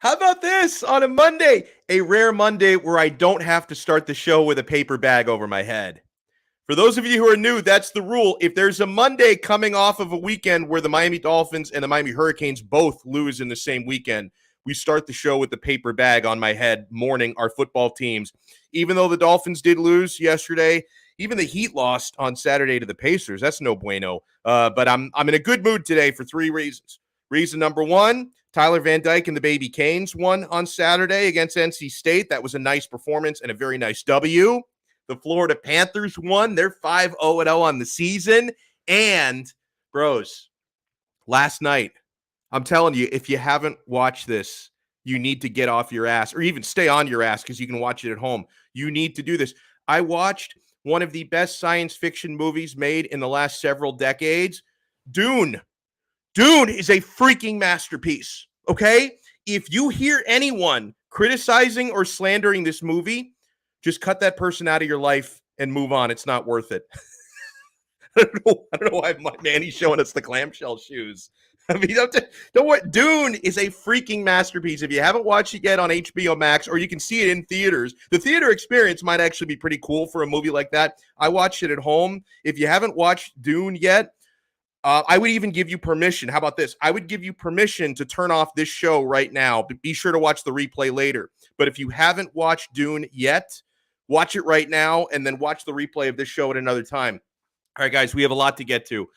How about this on a Monday? A rare Monday where I don't have to start the show with a paper bag over my head. For those of you who are new, that's the rule. If there's a Monday coming off of a weekend where the Miami Dolphins and the Miami Hurricanes both lose in the same weekend, we start the show with the paper bag on my head, mourning our football teams. Even though the Dolphins did lose yesterday, even the Heat lost on Saturday to the Pacers. That's no bueno. But I'm in a good mood today for three reasons. Reason number one, Tyler Van Dyke and the Baby Canes won on Saturday against NC State. That was a nice performance and a very nice W. The Florida Panthers won. They're 5-0-0 on the season. And, bros, last night, I'm telling you, if you haven't watched this, you need to get off your ass or even stay on your ass because you can watch it at home. You need to do this. I watched one of the best science fiction movies made in the last several decades, Dune. Dune is a freaking masterpiece, okay? If you hear anyone criticizing or slandering this movie, just cut that person out of your life and move on. It's not worth it. I don't know why Manny's showing us the clamshell shoes. I mean, don't worry. Dune is a freaking masterpiece. If you haven't watched it yet on HBO Max, or you can see it in theaters, the theater experience might actually be pretty cool for a movie like that. I watched it at home. If you haven't watched Dune yet, I would even give you permission. How about this? I would give you permission to turn off this show right now, but be sure to watch the replay later. But if you haven't watched Dune yet, watch it right now and then watch the replay of this show at another time. All right, guys, we have a lot to get to.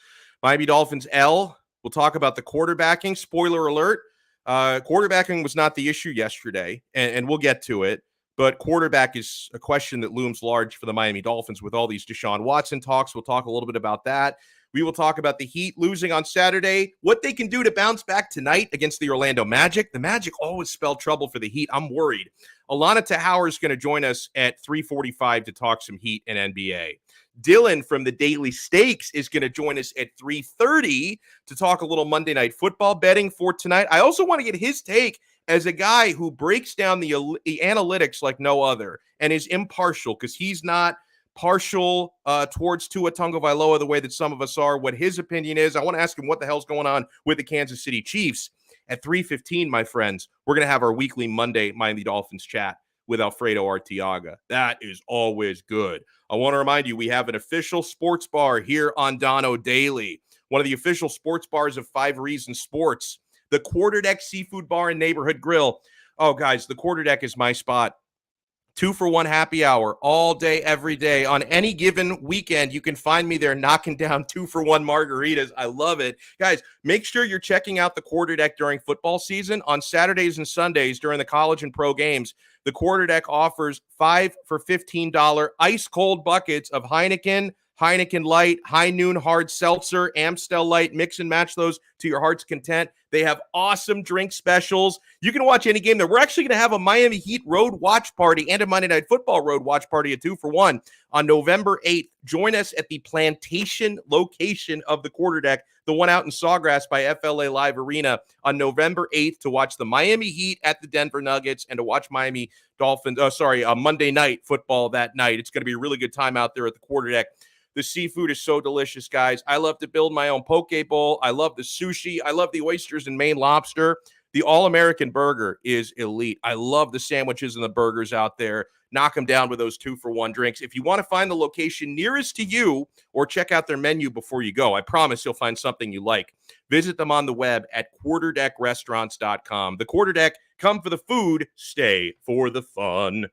Miami Dolphins L. We'll talk about the quarterbacking. Spoiler alert, quarterbacking was not the issue yesterday, and we'll get to it. But quarterback is a question that looms large for the Miami Dolphins with all these Deshaun Watson talks. We'll talk a little bit about that. We will talk about the Heat losing on Saturday, what they can do to bounce back tonight against the Orlando Magic. The Magic always spell trouble for the Heat. I'm worried. Allana Tachauer is going to join us at 3:45 to talk some Heat and NBA. Dylan from the Daily Stakes is going to join us at 3:30 to talk a little Monday Night Football betting for tonight. I also want to get his take as a guy who breaks down the analytics like no other and is impartial because he's not partial towards Tua Tagovailoa the way that some of us are, what his opinion is. I want to ask him what the hell's going on with the Kansas City Chiefs. At 3:15, my friends, we're going to have our weekly Monday Miami Dolphins chat with Alfredo Arteaga. That is always good. I want to remind you, we have an official sports bar here on Donno Daily, one of the official sports bars of 5 Reasons Sports, the Quarterdeck Seafood Bar and Neighborhood Grill. Oh, guys, the Quarterdeck is my spot. 2-for-1 happy hour all day, every day. On any given weekend, you can find me there knocking down 2-for-1 margaritas. I love it. Guys, make sure you're checking out the Quarterdeck during football season. On Saturdays and Sundays during the college and pro games, the Quarterdeck offers 5 for $15 ice-cold buckets of Heineken Light, High Noon Hard Seltzer, Amstel Light. Mix and match those to your heart's content. They have awesome drink specials. You can watch any game there. We're actually going to have a Miami Heat road watch party and a Monday Night Football road watch party at 2-for-1 on November 8th. Join us at the Plantation location of the Quarterdeck, the one out in Sawgrass by FLA Live Arena on November 8th to watch the Miami Heat at the Denver Nuggets and to watch Miami Dolphins, Monday Night Football that night. It's going to be a really good time out there at the Quarterdeck. The seafood is so delicious, guys. I love to build my own poke bowl. I love the sushi. I love the oysters and Maine lobster. The All-American burger is elite. I love the sandwiches and the burgers out there. Knock them down with those 2-for-1 drinks. If you want to find the location nearest to you or check out their menu before you go, I promise you'll find something you like. Visit them on the web at quarterdeckrestaurants.com. The Quarterdeck, come for the food, stay for the fun.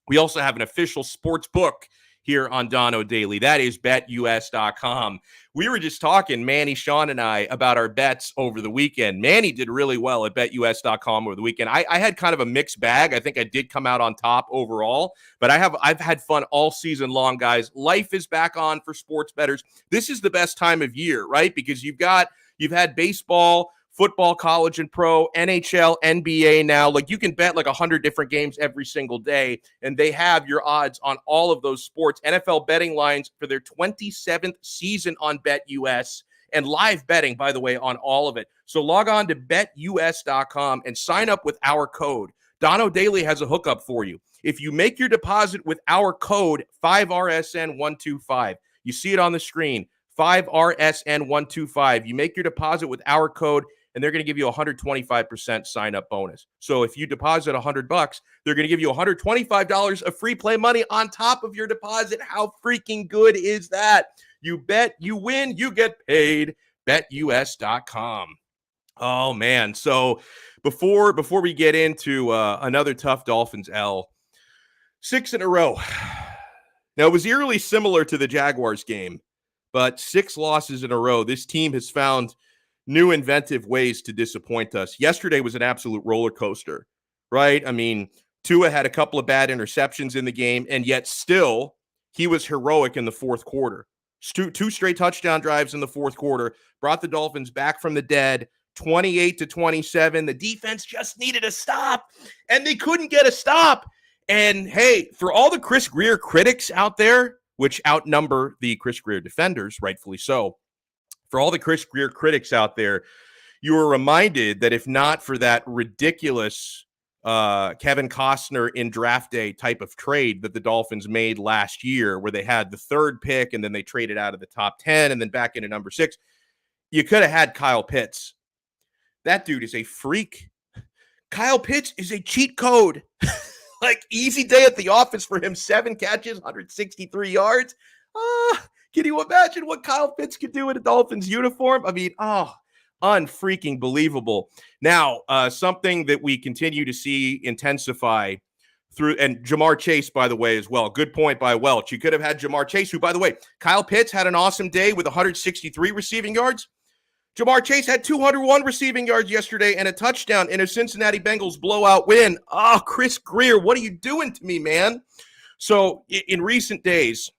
We also have an official sports book here on Donno Daily. That is betus.com. We were just talking, Manny, Sean, and I, about our bets over the weekend. Manny did really well at betus.com over the weekend. I had kind of a mixed bag. I think I did come out on top overall, but I've had fun all season long, guys. Life is back on for sports bettors. This is the best time of year, right? Because you've had baseball, football, college and pro, NHL, NBA now. Like, you can bet like 100 different games every single day, and they have your odds on all of those sports. NFL betting lines for their 27th season on BetUS, and live betting, by the way, on all of it. So log on to betus.com and sign up with our code. Donno Daily has a hookup for you. If you make your deposit with our code 5RSN125, you see it on the screen, 5RSN125. You make your deposit with our code, and they're going to give you a 125% sign-up bonus. So if you deposit $100, they're going to give you $125 of free play money on top of your deposit. How freaking good is that? You bet, you win, you get paid. BetUS.com. Oh, man. So before we get into another tough Dolphins L, 6 in a row. Now, it was eerily similar to the Jaguars game, but 6 losses in a row. This team has found new inventive ways to disappoint us. Yesterday was an absolute roller coaster, right? I mean, Tua had a couple of bad interceptions in the game, and yet still he was heroic in the fourth quarter. Two straight touchdown drives in the fourth quarter, brought the Dolphins back from the dead, 28-27. The defense just needed a stop, and they couldn't get a stop. And hey, for all the Chris Grier critics out there, which outnumber the Chris Grier defenders, rightfully so, for all the Chris Grier critics out there, you were reminded that if not for that ridiculous Kevin Costner in draft day type of trade that the Dolphins made last year, where they had the 3rd pick and then they traded out of the top 10 and then back into number 6, you could have had Kyle Pitts. That dude is a freak. Kyle Pitts is a cheat code. Like, easy day at the office for him. 7 catches, 163 yards. Can you imagine what Kyle Pitts could do in a Dolphins uniform? I mean, unfreaking believable. Now, something that we continue to see intensify through, and Jamar Chase, by the way, as well. Good point by Welch. You could have had Jamar Chase, who, by the way, Kyle Pitts had an awesome day with 163 receiving yards. Jamar Chase had 201 receiving yards yesterday and a touchdown in a Cincinnati Bengals blowout win. Chris Grier, what are you doing to me, man? So in recent days,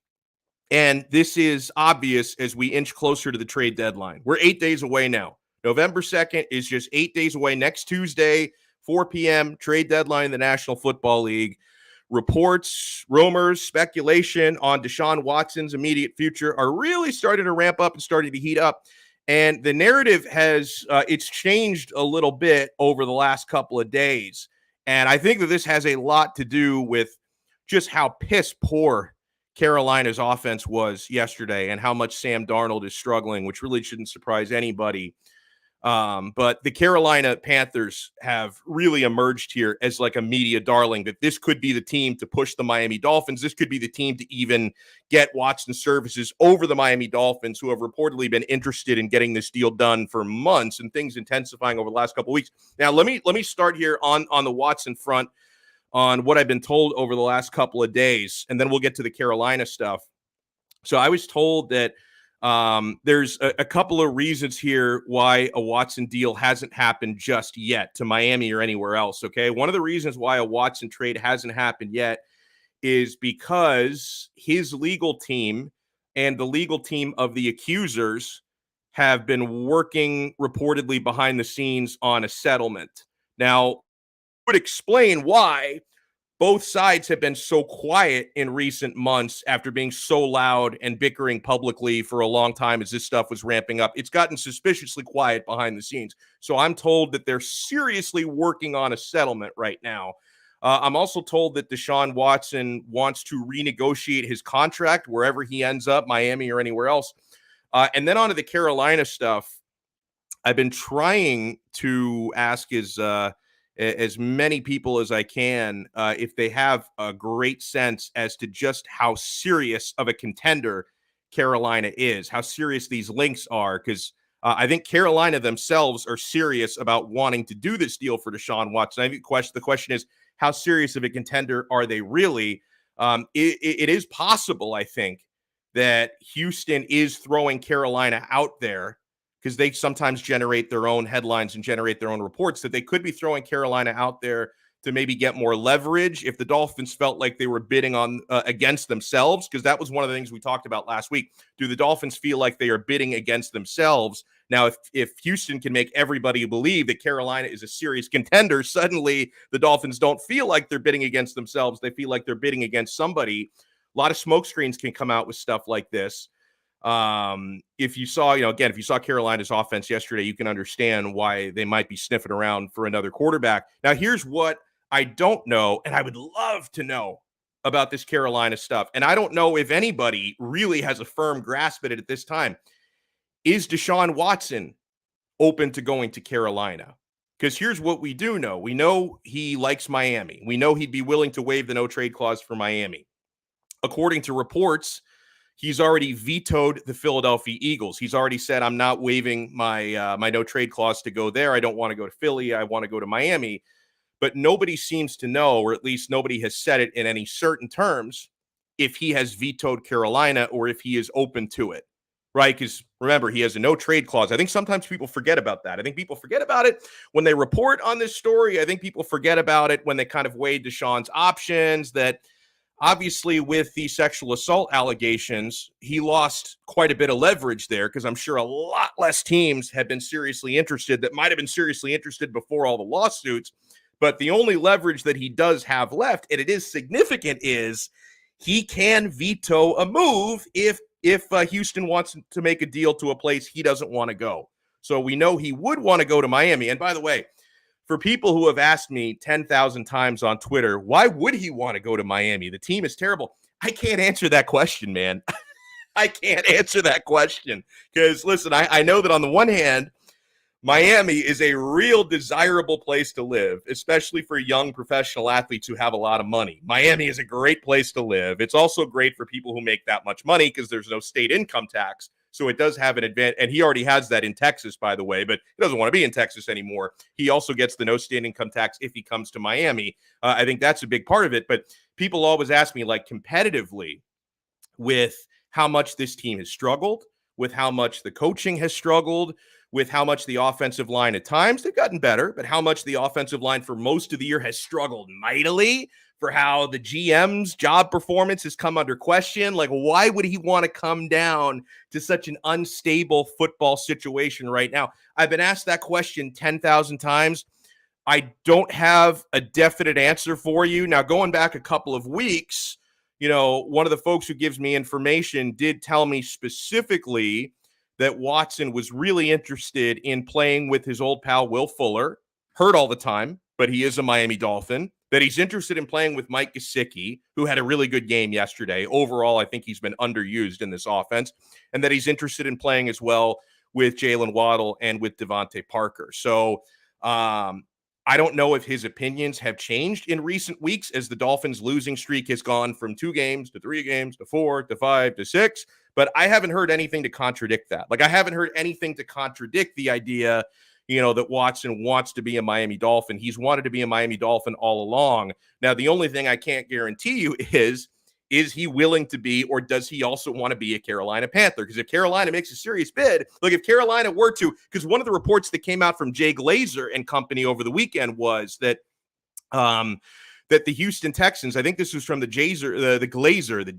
and this is obvious as we inch closer to the trade deadline, we're 8 days away now. November 2nd is just 8 days away. Next Tuesday, 4 p.m., trade deadline in the National Football League. Reports, rumors, speculation on Deshaun Watson's immediate future are really starting to ramp up and starting to heat up. And the narrative has it's changed a little bit over the last couple of days. And I think that this has a lot to do with just how piss poor Carolina's offense was yesterday and how much Sam Darnold is struggling, which really shouldn't surprise anybody. But the Carolina Panthers have really emerged here as like a media darling, that this could be the team to push the Miami Dolphins. This could be the team to even get Watson's services over the Miami Dolphins, who have reportedly been interested in getting this deal done for months, and things intensifying over the last couple of weeks. Now, let me start here on the Watson front on what I've been told over the last couple of days, and then we'll get to the Carolina stuff. So I was told that there's a couple of reasons here why a Watson deal hasn't happened just yet to Miami or anywhere else, okay? One of the reasons why a Watson trade hasn't happened yet is because his legal team and the legal team of the accusers have been working reportedly behind the scenes on a settlement. Now, would explain why both sides have been so quiet in recent months after being so loud and bickering publicly for a long time as this stuff was ramping up. It's gotten suspiciously quiet behind the scenes. So I'm told that they're seriously working on a settlement right now. I'm also told that Deshaun Watson wants to renegotiate his contract wherever he ends up, Miami or anywhere else. And then on to the Carolina stuff. I've been trying to ask as many people as I can if they have a great sense as to just how serious of a contender Carolina is, how serious these links are, because I think Carolina themselves are serious about wanting to do this deal for Deshaun Watson. I think the question is, how serious of a contender are they really? It is possible, I think, that Houston is throwing Carolina out there, because they sometimes generate their own headlines and generate their own reports, that they could be throwing Carolina out there to maybe get more leverage if the Dolphins felt like they were bidding on against themselves, because that was one of the things we talked about last week. Do the Dolphins feel like they are bidding against themselves? Now, if Houston can make everybody believe that Carolina is a serious contender, suddenly the Dolphins don't feel like they're bidding against themselves. They feel like they're bidding against somebody. A lot of smoke screens can come out with stuff like this. If you saw, if you saw Carolina's offense yesterday, you can understand why they might be sniffing around for another quarterback. Now, here's what I don't know, and I would love to know about this Carolina stuff. And I don't know if anybody really has a firm grasp at it at this time. Is Deshaun Watson open to going to Carolina. Because here's what we do know. We know he likes Miami. We know he'd be willing to waive the no-trade clause for Miami. According to reports, he's already vetoed the Philadelphia Eagles. He's already said, I'm not waiving my my no-trade clause to go there. I don't want to go to Philly. I want to go to Miami. But nobody seems to know, or at least nobody has said it in any certain terms, if he has vetoed Carolina or if he is open to it. Right? Because remember, he has a no trade clause. I think sometimes people forget about that. I think people forget about it when they report on this story. I think people forget about it when they kind of weigh Deshaun's options. That obviously, with the sexual assault allegations, he lost quite a bit of leverage there because I'm sure a lot less teams had been seriously interested that might have been seriously interested before all the lawsuits. But the only leverage that he does have left, and it is significant, is he can veto a move if Houston wants to make a deal to a place he doesn't want to go. So we know he would want to go to Miami. And by the way, for people who have asked me 10,000 times on Twitter, why would he want to go to Miami? The team is terrible. I can't answer that question, man. I can't answer that question because, listen, I know that on the one hand, Miami is a real desirable place to live, especially for young professional athletes who have a lot of money. Miami is a great place to live. It's also great for people who make that much money because there's no state income tax. So it does have an advantage. And he already has that in Texas, by the way, but he doesn't want to be in Texas anymore. He also gets the no state income tax if he comes to Miami. I think that's a big part of it. But people always ask me, like, competitively, with how much this team has struggled, with how much the coaching has struggled, with how much the offensive line at times, they've gotten better, but how much the offensive line for most of the year has struggled mightily, for how the GM's job performance has come under question. Like, why would he want to come down to such an unstable football situation right now? I've been asked that question 10,000 times. I don't have a definite answer for you. Now, going back a couple of weeks, one of the folks who gives me information did tell me specifically that Watson was really interested in playing with his old pal, Will Fuller, hurt all the time, but he is a Miami Dolphin, that he's interested in playing with Mike Gesicki, who had a really good game yesterday. Overall, I think he's been underused in this offense, and that he's interested in playing as well with Jalen Waddle and with Devontae Parker. So I don't know if his opinions have changed in recent weeks as the Dolphins' losing streak has gone from 2 games to 3 games to 4 to 5 to 6. But I haven't heard anything to contradict that. Like, I haven't heard anything to contradict the idea, that Watson wants to be a Miami Dolphin. He's wanted to be a Miami Dolphin all along. Now, the only thing I can't guarantee you is he willing to be, or does he also want to be a Carolina Panther? Because if Carolina makes a serious bid, like if Carolina were to, because one of the reports that came out from Jay Glazer and company over the weekend was that that the Houston Texans, I think this was from the Jay Glazer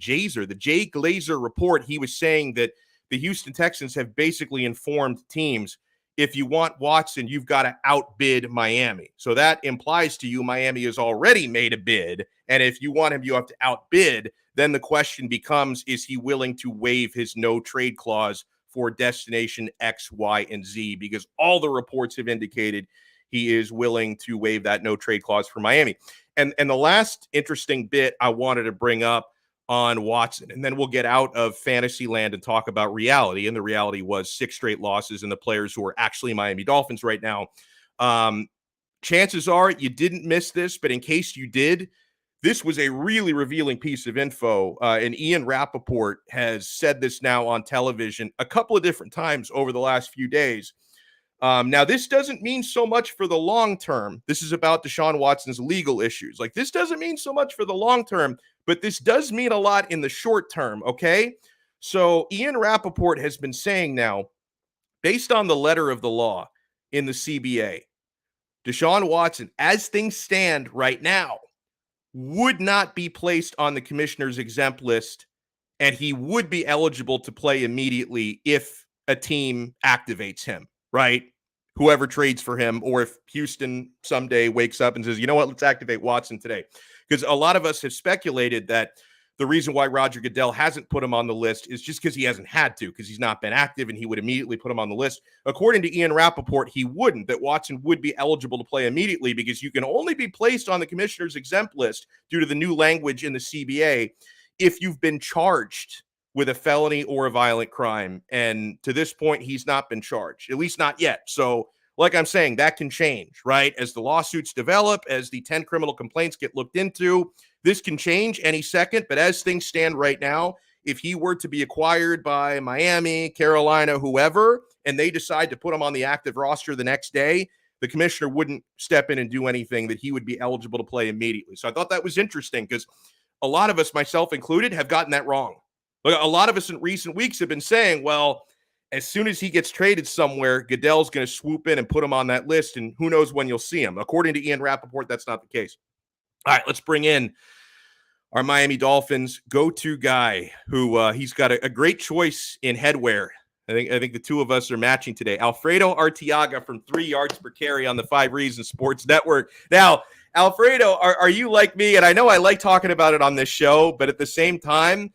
report. He was saying that the Houston Texans have basically informed teams, if you want Watson, you've got to outbid Miami. So that implies to you Miami has already made a bid. And if you want him, you have to outbid. Then the question becomes, is he willing to waive his no trade clause for destination X, Y, and Z? Because all the reports have indicated he is willing to waive that no trade clause for Miami. And the last interesting bit I wanted to bring up on Watson, and then we'll get out of fantasy land and talk about reality. And the reality was 6 straight losses and the players who are actually Miami Dolphins right now. Chances are you didn't miss this, but in case you did, this was a really revealing piece of info. And Ian Rappaport has said this now on television a couple of different times over the last few days. Now, this doesn't mean so much for the long term. This is about Deshaun Watson's legal issues. Like, this doesn't mean so much for the long term, but this does mean a lot in the short term, okay? So Ian Rappaport has been saying now, based on the letter of the law in the CBA, Deshaun Watson, as things stand right now, would not be placed on the commissioner's exempt list, and he would be eligible to play immediately if a team activates him, right? Whoever trades for him, or if Houston someday wakes up and says, you know what, let's activate Watson today. Because a lot of us have speculated that the reason why Roger Goodell hasn't put him on the list is just because he hasn't had to, because he's not been active and he would immediately put him on the list. According to Ian Rappaport, he wouldn't, that Watson would be eligible to play immediately because you can only be placed on the commissioner's exempt list due to the new language in the CBA if you've been charged with a felony or a violent crime. And to this point, he's not been charged, at least not yet. So, like I'm saying, that can change, right? As the lawsuits develop, as the 10 criminal complaints get looked into, this can change any second. But as things stand right now, if he were to be acquired by Miami, Carolina, whoever, and they decide to put him on the active roster the next day, the commissioner wouldn't step in and do anything, that he would be eligible to play immediately. So I thought that was interesting because a lot of us, myself included, have gotten that wrong. Like, a lot of us in recent weeks have been saying, well, as soon as he gets traded somewhere, Goodell's going to swoop in and put him on that list, and who knows when you'll see him. According to Ian Rappaport, that's not the case. All right, let's bring in our Miami Dolphins go-to guy who he's got a great choice in headwear. I think the two of us are matching today. Alfredo Arteaga from 3 yards per carry on the 5 Reasons Sports Network. Now, Alfredo, are you like me? And I know I like talking about it on this show, but at the same time,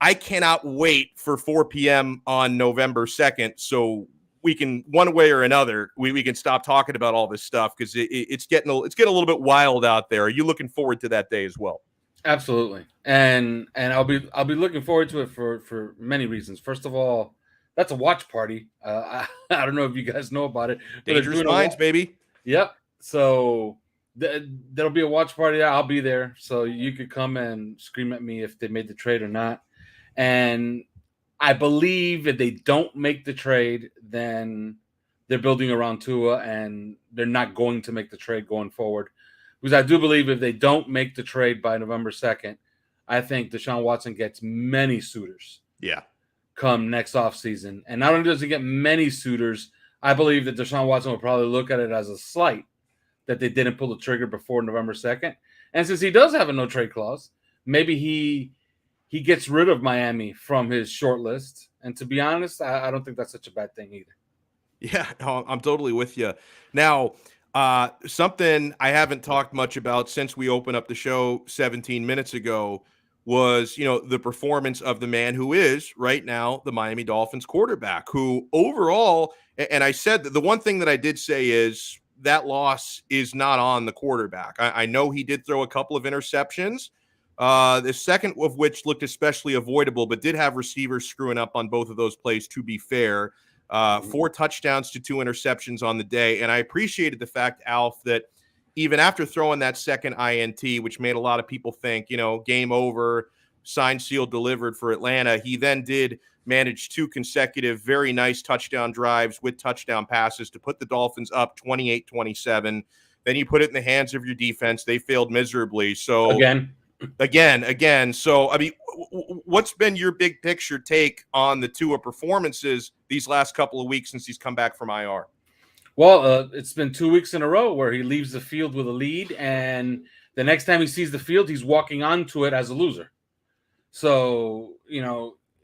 I cannot wait for 4 p.m. on November 2nd so we can, one way or another, we can stop talking about all this stuff because it's getting a little bit wild out there. Are you looking forward to that day as well? Absolutely, and I'll be looking forward to it for many reasons. First of all, that's a watch party. I don't know if you guys know about it. Dangerous Minds, baby. Yep. So there'll be a watch party. I'll be there, so you could come and scream at me if they made the trade or not. And I believe if they don't make the trade, then they're building around Tua, and they're not going to make the trade going forward. Because I do believe if they don't make the trade by November 2nd, I think Deshaun Watson gets many suitors. Yeah. Come next offseason. And not only does he get many suitors, I believe that Deshaun Watson will probably look at it as a slight that they didn't pull the trigger before November 2nd. And since he does have a no trade clause, maybe he gets rid of Miami from his short list. And to be honest, I don't think that's such a bad thing either. Yeah, I'm totally with you. Now, something I haven't talked much about since we opened up the show 17 minutes ago was, the performance of the man who is right now the Miami Dolphins quarterback, who overall, and I said that the one thing that I did say is that loss is not on the quarterback. I know he did throw a couple of interceptions, the second of which looked especially avoidable, but did have receivers screwing up on both of those plays, to be fair. 4 touchdowns to 2 interceptions on the day. And I appreciated the fact, Alf, that even after throwing that second INT, which made a lot of people think, game over, signed, sealed, delivered for Atlanta, he then did manage 2 consecutive very nice touchdown drives with touchdown passes to put the Dolphins up 28-27. Then you put it in the hands of your defense. They failed miserably. So Again. So, I mean, what's been your big picture take on the Tua performances these last couple of weeks since he's come back from IR? Well, it's been 2 weeks in a row where he leaves the field with a lead, and the next time he sees the field, he's walking onto it as a loser. So,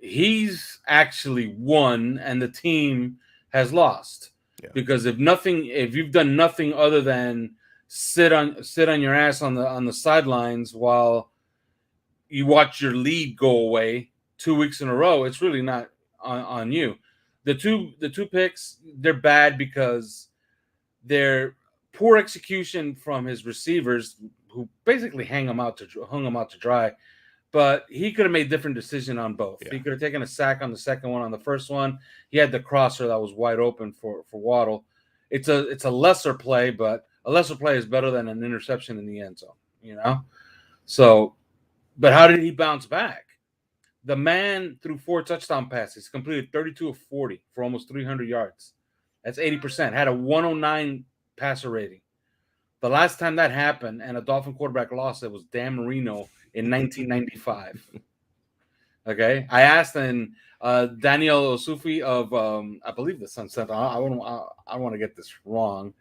he's actually won, and the team has lost. Yeah. Because if you've done nothing other than sit on your ass on the sidelines while you watch your lead go away 2 weeks in a row, it's really not on you. The two picks, they're bad because they're poor execution from his receivers, who basically hung him out to dry. But he could have made different decision on both. Yeah. He could have taken a sack on the second one. On the first one, he had the crosser that was wide open for Waddle. It's a lesser play, but a lesser play is better than an interception in the end zone, So, but how did he bounce back? The man threw 4 touchdown passes, completed 32 of 40 for almost 300 yards. That's 80%. Had a 109 passer rating. The last time that happened and a Dolphin quarterback lost, it was Dan Marino in 1995. Okay, I asked Daniel Osufi of I believe the Sunset. I want to get this wrong.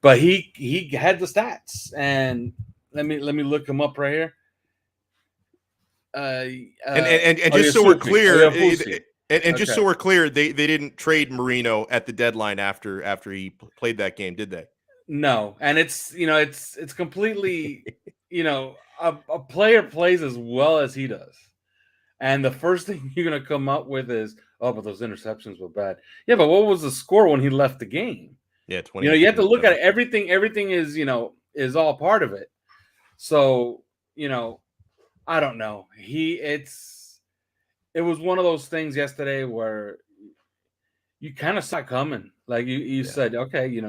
But he had the stats, and let me look him up right here. And just so we're clear, just so we're clear, they didn't trade Marino at the deadline after he played that game, did they? No, and it's completely a player plays as well as he does, and the first thing you're gonna come up with is, oh, but those interceptions were bad. Yeah, but what was the score when he left the game? Yeah, 20. You have to look at it. Everything is is all part of it. So I don't know. It's it was one of those things yesterday where you kind of saw it coming. Like you said, okay,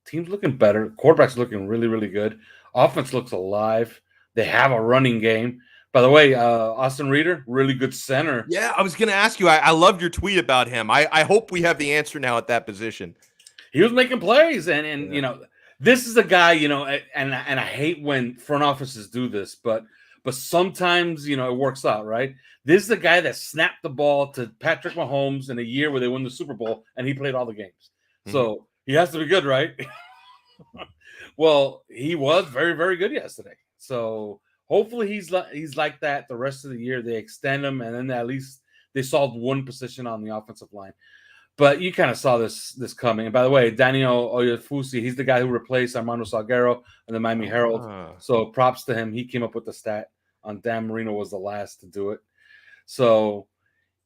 team's looking better. Quarterback's looking really, really good. Offense looks alive. They have a running game. By the way, Austin Reeder, really good center. Yeah, I was going to ask you. I loved your tweet about him. I hope we have the answer now at that position. He was making plays, and this is a guy, and I hate when front offices do this, but sometimes it works out, right? This is the guy that snapped the ball to Patrick Mahomes in a year where they won the Super Bowl, and he played all the games. Mm-hmm. So he has to be good, right? Well, he was very, very good yesterday. So hopefully he's like that the rest of the year. They extend him, and then at least they solved one position on the offensive line. But you kind of saw this coming. And by the way, Daniel Oyefusi, he's the guy who replaced Armando Salguero in the Miami Herald. So props to him. He came up with the stat on Dan Marino was the last to do it. So,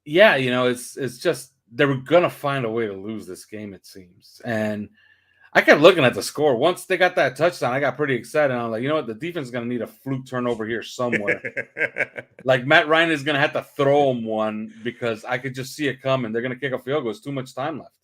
yeah, it's just they were going to find a way to lose this game, it seems. And I kept looking at the score. Once they got that touchdown, I got pretty excited. I'm like, you know what? The defense is going to need a fluke turnover here somewhere. Like Matt Ryan is going to have to throw him one because I could just see it coming. They're going to kick a field goal. There's too much time left.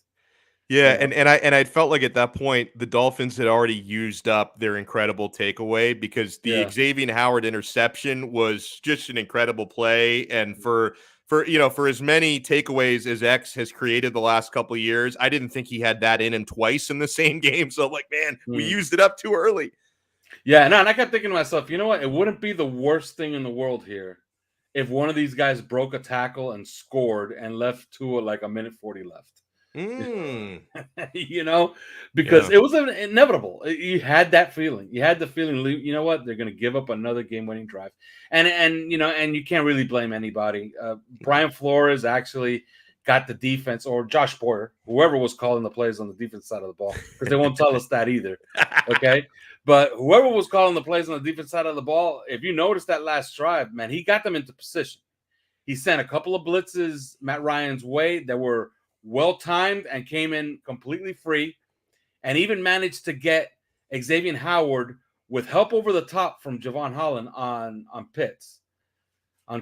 Yeah, and I felt like at that point the Dolphins had already used up their incredible takeaway because the Xavier Howard interception was just an incredible play, and for as many takeaways as X has created the last couple of years, I didn't think he had that in him twice in the same game. So I'm like, man, we used it up too early. Yeah, and I kept thinking to myself, you know what? It wouldn't be the worst thing in the world here if one of these guys broke a tackle and scored and left Tua like a minute 40 left. Because it was inevitable. You had that feeling. You had the feeling, you know what? They're going to give up another game-winning drive. And you can't really blame anybody. Brian Flores actually got the defense, or Josh Boyer, whoever was calling the plays on the defense side of the ball, because they won't tell us that either. Okay? But whoever was calling the plays on the defense side of the ball, if you notice that last drive, man, he got them into position. He sent a couple of blitzes Matt Ryan's way that were well-timed and came in completely free, and even managed to get Xavier Howard with help over the top from Javon Holland on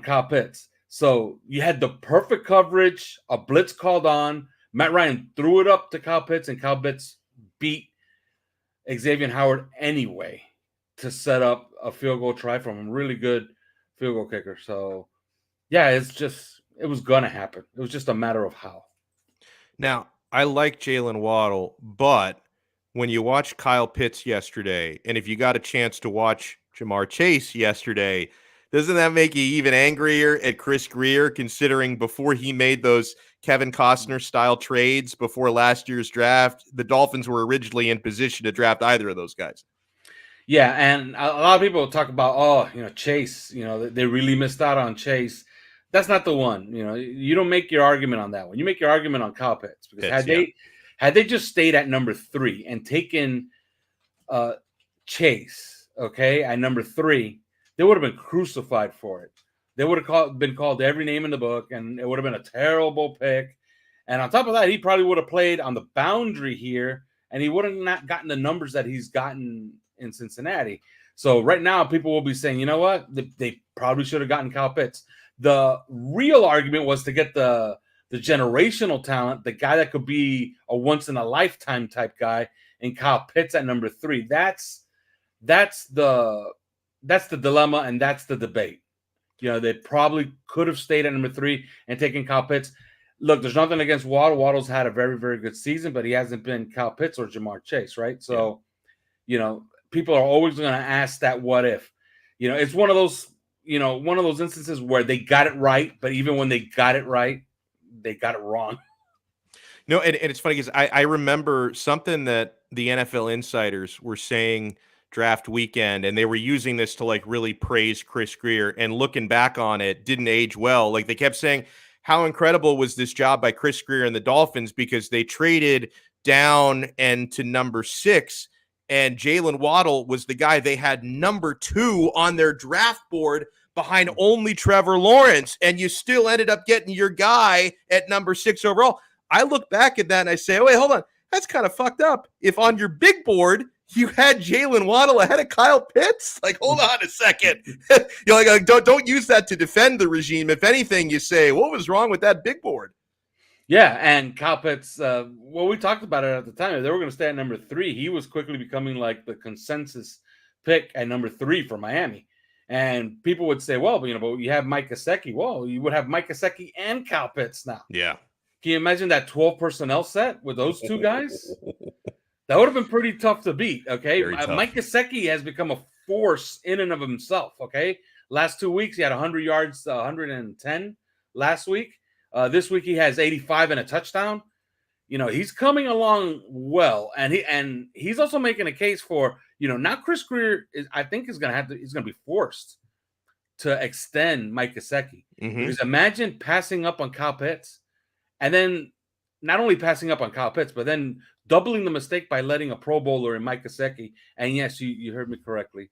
Kyle Pitts. So you had the perfect coverage, a blitz called on. Matt Ryan threw it up to Kyle Pitts, and Kyle Pitts beat Xavier Howard anyway to set up a field goal try from a really good field goal kicker. So, yeah, it was going to happen. It was just a matter of how. Now, I like Jalen Waddle, but when you watch Kyle Pitts yesterday, and if you got a chance to watch Jamar Chase yesterday, doesn't that make you even angrier at Chris Grier, considering before he made those Kevin Costner-style trades before last year's draft, the Dolphins were originally in position to draft either of those guys? Yeah, and a lot of people talk about, Chase, they really missed out on Chase. That's not the one. You don't make your argument on that one. You make your argument on Kyle Pitts, because had they just stayed at number 3 and taken Chase, at number 3, they would have been crucified for it. They would have been called every name in the book, and it would have been a terrible pick. And on top of that, he probably would have played on the boundary here, and he would have not gotten the numbers that he's gotten in Cincinnati. So right now, people will be saying, you know what? They probably should have gotten Kyle Pitts. The real argument was to get the generational talent, the guy that could be a once-in-a-lifetime type guy, and Kyle Pitts at number 3. That's the dilemma, and that's the debate. They probably could have stayed at number 3 and taken Kyle Pitts. Look, there's nothing against Waddle. Waddle's had a very, very good season, but he hasn't been Kyle Pitts or Jamar Chase, right? So, people are always going to ask that what if. It's one of those instances where they got it right, but even when they got it right, they got it wrong. No, and it's funny because I remember something that the NFL insiders were saying draft weekend, and they were using this to really praise Chris Grier, and looking back on it, didn't age well. Like, they kept saying how incredible was this job by Chris Grier and the Dolphins, because they traded down and to number 6, and Jalen Waddle was the guy they had number 2 on their draft board behind only Trevor Lawrence, and you still ended up getting your guy at number 6 overall. I look back at that and I say, oh, wait, hold on. That's kind of fucked up. If on your big board You had Jalen Waddle ahead of Kyle Pitts? Like, hold on a second. You're like, don't use that to defend the regime. If anything, you say, what was wrong with that big board? Yeah, and Kyle Pitts, well, we talked about it at the time. If they were going to stay at number 3, he was quickly becoming like the consensus pick at number 3 for Miami. And people would say, well, but you have Mike Gesicki. Well, you would have Mike Gesicki and Kyle Pitts now. Yeah. Can you imagine that 12 personnel set with those two guys? That would have been pretty tough to beat, okay? Mike Gesicki has become a force in and of himself, okay? Last 2 weeks, he had 100 yards, 110 last week. This week, he has 85 and a touchdown. He's coming along well, and he's also making a case for, now Chris Greer I think he's going to be forced to extend Mike Gesicki. Because imagine passing up on Kyle Pitts, and then not only passing up on Kyle Pitts, but then doubling the mistake by letting a Pro Bowler in Mike Gesicki. And yes, you heard me correctly.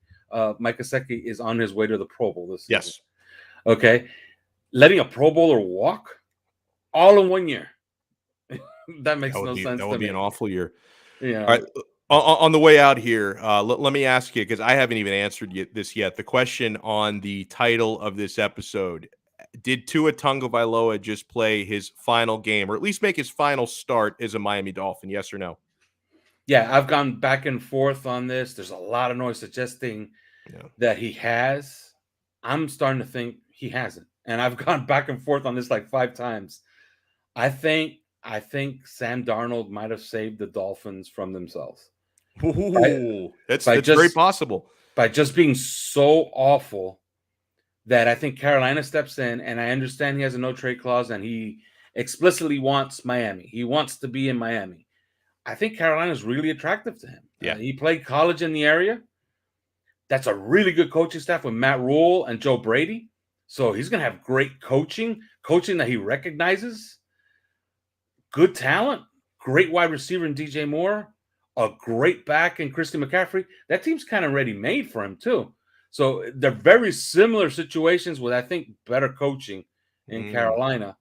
Mike Gesicki is on his way to the Pro Bowl this season. Yes. Okay. Letting a Pro Bowler walk all in 1 year. That makes no sense to me. That would be an awful year. Yeah. All right. On the way out here, let me ask you, because I haven't even answered this yet. The question on the title of this episode: did Tua Tagovailoa just play his final game, or at least make his final start as a Miami Dolphin? Yes or no? Yeah, I've gone back and forth on this. There's a lot of noise suggesting that he has. I'm starting to think he hasn't, and I've gone back and forth on this like 5 times. I think Sam Darnold might have saved the Dolphins from themselves. Ooh, that's very possible. By just being so awful that I think Carolina steps in, and I understand he has a no-trade clause, and he explicitly wants Miami. He wants to be in Miami. I think Carolina is really attractive to him. Yeah. He played college in the area. That's a really good coaching staff with Matt Rule and Joe Brady. So he's going to have great coaching that he recognizes. Good talent, great wide receiver in DJ Moore, a great back in Christian McCaffrey. That team's kind of ready-made for him too. So they're very similar situations with, I think, better coaching in Carolina.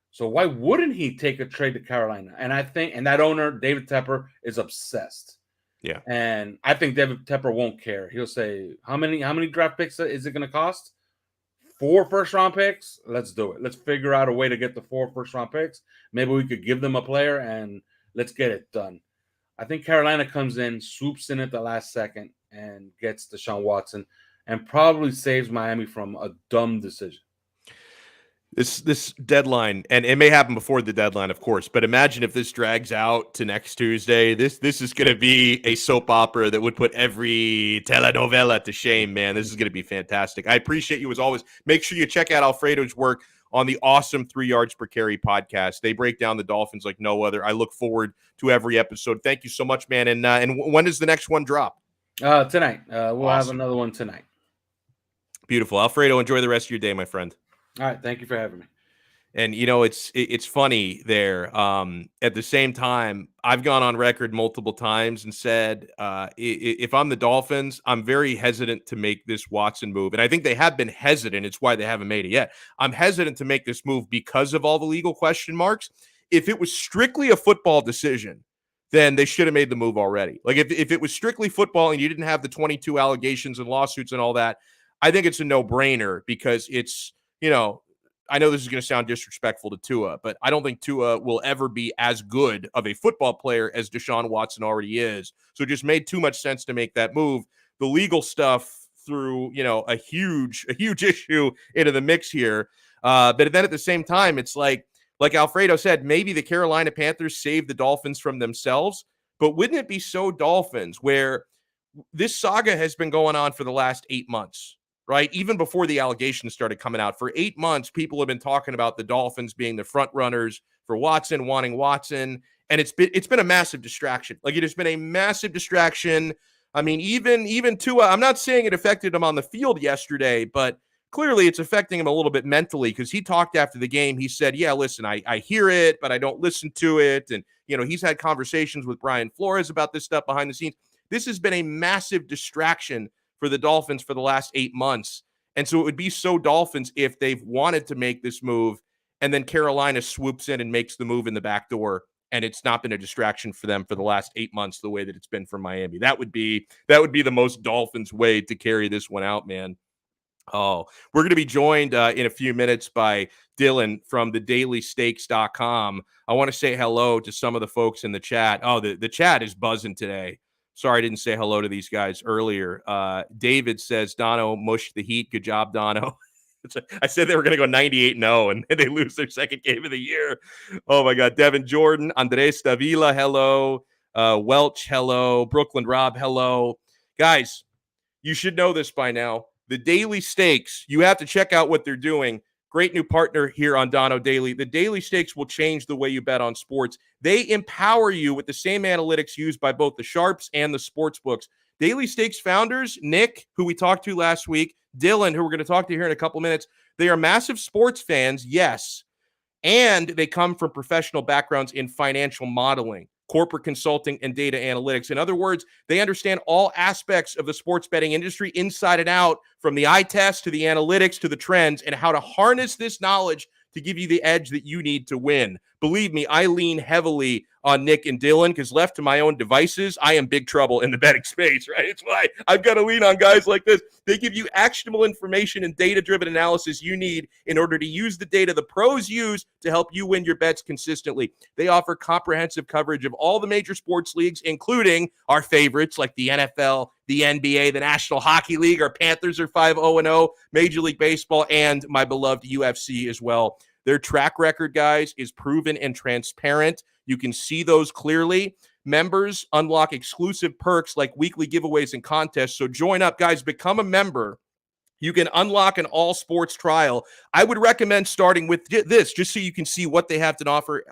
So why wouldn't he take a trade to Carolina? And I think, and that owner, David Tepper, is obsessed. Yeah. And I think David Tepper won't care. He'll say, how many draft picks is it going to cost? 4 first-round picks? Let's do it. Let's figure out a way to get the 4 first-round picks. Maybe we could give them a player, and let's get it done. I think Carolina comes in, swoops in at the last second, and gets Deshaun Watson, and probably saves Miami from a dumb decision. This deadline, and it may happen before the deadline, of course, but imagine if this drags out to next Tuesday. This is going to be a soap opera that would put every telenovela to shame, man. This is going to be fantastic. I appreciate you as always. Make sure you check out Alfredo's work on the awesome 3 Yards Per Carry podcast. They break down the Dolphins like no other. I look forward to every episode. Thank you so much, man. And when does the next one drop? Tonight. We'll have another one tonight. Beautiful. Alfredo, enjoy the rest of your day, my friend. All right. Thank you for having me. And, it's funny there. At the same time, I've gone on record multiple times and said, if I'm the Dolphins, I'm very hesitant to make this Watson move. And I think they have been hesitant. It's why they haven't made it yet. I'm hesitant to make this move because of all the legal question marks. If it was strictly a football decision, then they should have made the move already. Like if it was strictly football and you didn't have the 22 allegations and lawsuits and all that, I think it's a no-brainer because it's, I know this is going to sound disrespectful to Tua, but I don't think Tua will ever be as good of a football player as Deshaun Watson already is. So it just made too much sense to make that move. The legal stuff threw, a huge issue into the mix here. But then at the same time, it's like Alfredo said, maybe the Carolina Panthers saved the Dolphins from themselves, but wouldn't it be so Dolphins where this saga has been going on for the last 8 months? Right? Even before the allegations started coming out, for 8 months, people have been talking about the Dolphins being the front runners for Watson, wanting Watson. And it's been a massive distraction. Like it has been a massive distraction. I mean, even Tua, I'm not saying it affected him on the field yesterday, but clearly it's affecting him a little bit mentally because he talked after the game. He said, yeah, listen, I hear it, but I don't listen to it. And, he's had conversations with Brian Flores about this stuff behind the scenes. This has been a massive distraction for the Dolphins for the last 8 months. And so it would be so Dolphins if they've wanted to make this move and then Carolina swoops in and makes the move in the back door and it's not been a distraction for them for the last 8 months the way that it's been for Miami. That would be the most Dolphins way to carry this one out, man. Oh, we're going to be joined in a few minutes by Dylan from thedailystakes.com. I want to say hello to some of the folks in the chat. Oh, the chat is buzzing today. Sorry, I didn't say hello to these guys earlier. David says, Donno mushed the Heat. Good job, Donno. I said they were going to go 98-0, and they lose their second game of the year. Oh, my God. Devin Jordan, Andres Davila, hello. Welch, hello. Brooklyn Rob, hello. Guys, you should know this by now. The Daily Stakes, you have to check out what they're doing. Great new partner here on Donno Daily. The Daily Stakes will change the way you bet on sports. They empower you with the same analytics used by both the sharps and the sports books. Daily Stakes founders, Nick, who we talked to last week, Dylan, who we're going to talk to here in a couple minutes, they are massive sports fans, yes, and they come from professional backgrounds in financial modeling, corporate consulting, and data analytics. In other words, they understand all aspects of the sports betting industry inside and out, from the eye test to the analytics to the trends, and how to harness this knowledge to give you the edge that you need to win. Believe me, I lean heavily on Nick and Dylan because left to my own devices, I am big trouble in the betting space, right? It's why I've got to lean on guys like this. They give you actionable information and data-driven analysis you need in order to use the data the pros use to help you win your bets consistently. They offer comprehensive coverage of all the major sports leagues, including our favorites like the NFL, the NBA, the National Hockey League. Our Panthers are 5-0-0, Major League Baseball, and my beloved UFC as well. Their track record, guys, is proven and transparent. You can see those clearly. Members unlock exclusive perks like weekly giveaways and contests. So join up, guys. Become a member. You can unlock an all sports trial. I would recommend starting with this just so you can see what they have to offer,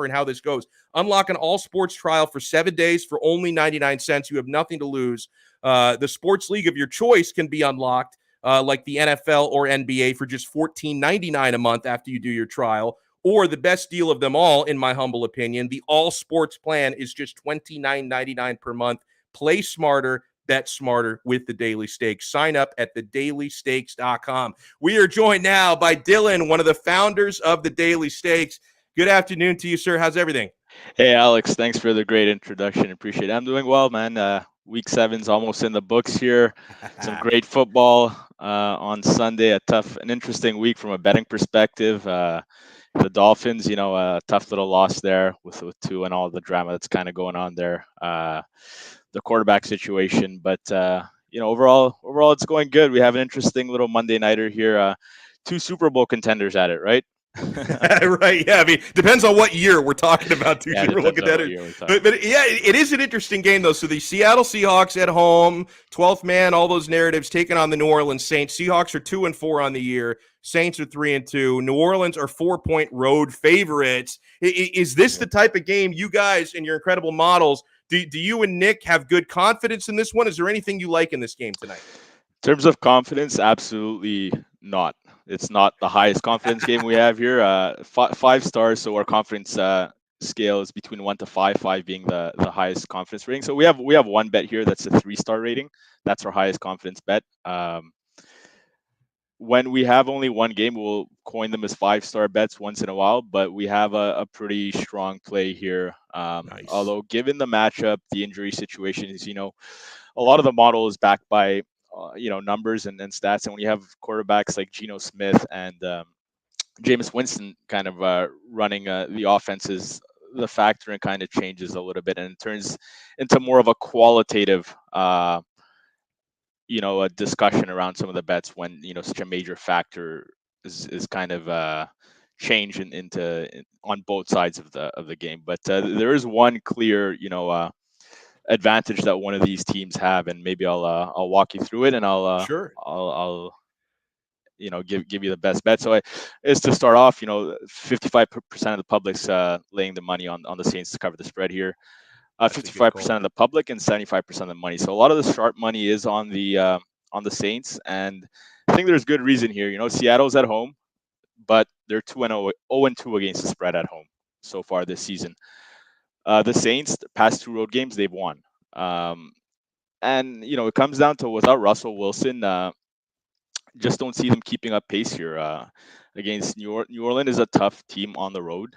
and how this goes. Unlock an all sports trial for 7 days for only 99 cents. You have nothing to lose. The sports league of your choice can be unlocked, like the NFL or NBA, for just $14.99 a month after you do your trial. Or the best deal of them all, in my humble opinion, the all sports plan is just $29.99 per month. Play smarter, bet smarter with the Daily Stakes. Sign up at thedailystakes.com. We are joined now by Dylan, one of the founders of the Daily Stakes. Good afternoon to you, sir. How's everything? Hey, Alex. Thanks for the great introduction. Appreciate it. I'm doing well, man. Week 7's almost in the books here. Some great football on Sunday. An interesting week from a betting perspective. The Dolphins, a tough little loss there with Tua and all the drama that's kind of going on there. The quarterback situation, but overall it's going good. We have an interesting little Monday nighter here. 2 Super Bowl contenders at it, right? Right. Yeah. I mean, depends on what year we're talking about. Two Super Bowl contenders. But yeah, it is an interesting game though. So the Seattle Seahawks at home, 12th man, all those narratives taking on the New Orleans Saints. Seahawks are 2-4 on the year. Saints are 3-2. New Orleans are 4-point road favorites. Is this the type of game you guys and your incredible models? Do you and Nick have good confidence in this one? Is there anything you like in this game tonight? In terms of confidence, absolutely not. It's not the highest confidence game we have here. 5 stars, so our confidence scale is between 1 to 5, 5 being the highest confidence rating. So we have one bet here that's a 3-star rating. That's our highest confidence bet. When we have only one game, we'll coin them as 5-star bets once in a while, but we have a pretty strong play here. Nice. Although given the matchup, the injury situations, a lot of the model is backed by numbers and stats. And when you have quarterbacks like Geno Smith and Jameis Winston kind of running the offenses, the factoring kind of changes a little bit, and it turns into more of a qualitative a discussion around some of the bets when such a major factor is kind of changed on both sides of the game. But there is one clear advantage that one of these teams have, and maybe I'll walk you through it, and Sure. I'll give you the best bet. So is to start off, 55% of the public's laying the money on the Saints to cover the spread here. 55% of the public and 75% of the money. So a lot of the sharp money is on the Saints, and I think there's good reason here. Seattle's at home, but they're 2-0 against the spread at home so far this season. The Saints, the past 2 road games, they've won. And it comes down to, without Russell Wilson, just don't see them keeping up pace here against New Orleans is a tough team on the road.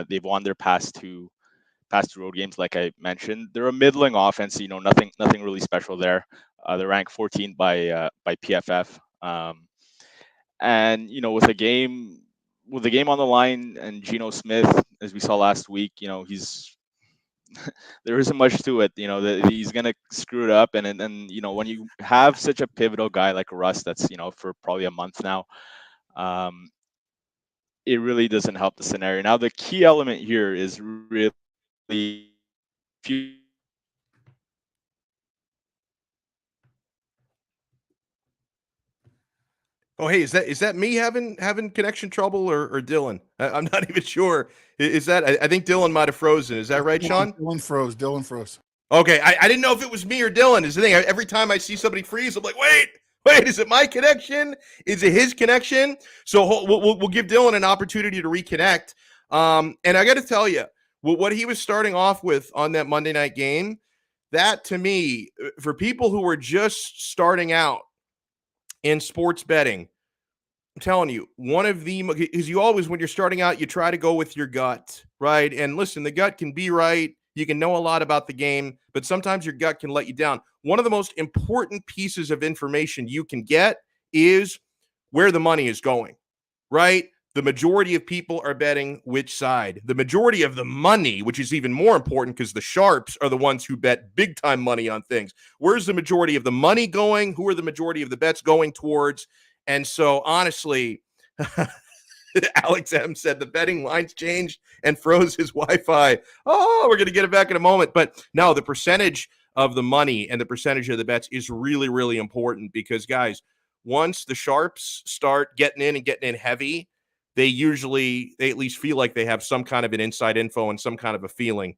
They've won their past two road games, like I mentioned. They're a middling offense. Nothing really special there. They're ranked 14 by PFF. And with the game on the line and Geno Smith, as we saw last week, he's there isn't much to it. That he's gonna screw it up, and when you have such a pivotal guy like Russ, that's for probably a month now, it really doesn't help the scenario. Now the key element here is really Oh, hey, is that me having connection trouble or Dylan? I'm not even sure. Is that I think Dylan might have frozen. Is that right, Sean? Dylan froze. Okay, I didn't know if it was me or Dylan. Is the thing. Every time I see somebody freeze, I'm like, wait, is it my connection? Is it his connection? So we'll give Dylan an opportunity to reconnect. And I got to tell you, what he was starting off with on that Monday night game, that to me, for people who were just starting out in sports betting, I'm telling you, one of the, because you always, when you're starting out, you try to go with your gut, right? And listen, the gut can be right. You can know a lot about the game, but sometimes your gut can let you down. One of the most important pieces of information you can get is where the money is going, right? The majority of people are betting which side. The majority of the money, which is even more important because the sharps are the ones who bet big time money on things. Where's the majority of the money going? Who are the majority of the bets going towards? And so, honestly, Alex M said the betting lines changed and froze his Wi-Fi. Oh, we're going to get it back in a moment. But no, the percentage of the money and the percentage of the bets is really, really important because, guys, once the sharps start getting in heavy, they at least feel like they have some kind of an inside info and some kind of a feeling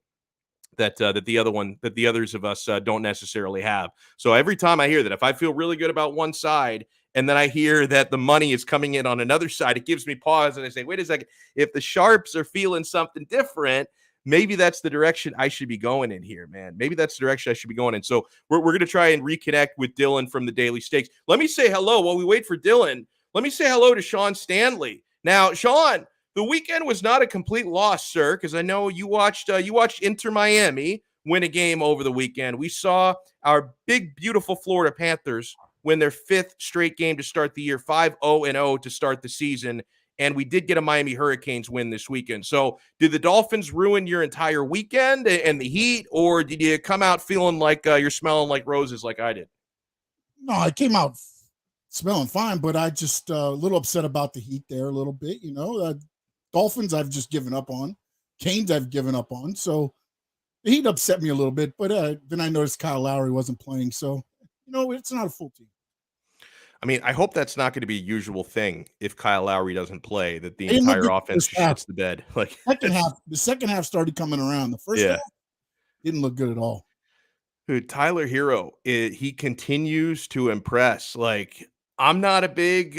that the others of us don't necessarily have. So every time I hear that, if I feel really good about one side and then I hear that the money is coming in on another side, it gives me pause and I say, wait a second, if the sharps are feeling something different, maybe that's the direction I should be going in here, man. Maybe that's the direction I should be going in. So we're going to try and reconnect with Dylan from the Daily Stakes. Let me say hello while we wait for Dylan. Let me say hello to Sean Stanley. Now, Sean, the weekend was not a complete loss, sir, because I know you watched Inter Miami win a game over the weekend. We saw our big, beautiful Florida Panthers win their fifth straight game to start the year, 5-0-0 to start the season. And we did get a Miami Hurricanes win this weekend. So did the Dolphins ruin your entire weekend and the Heat, or did you come out feeling like you're smelling like roses like I did? No, I came out smelling fine, but I just a little upset about the Heat there a little bit. Dolphins I've just given up on. Canes I've given up on. So the Heat upset me a little bit, but then I noticed Kyle Lowry wasn't playing. So, it's not a full team. I mean, I hope that's not going to be a usual thing if Kyle Lowry doesn't play, that the entire offense shits the bed. Like the second half started coming around. The first half didn't look good at all. Dude, Tyler Hero, he continues to impress. Like, I'm not a big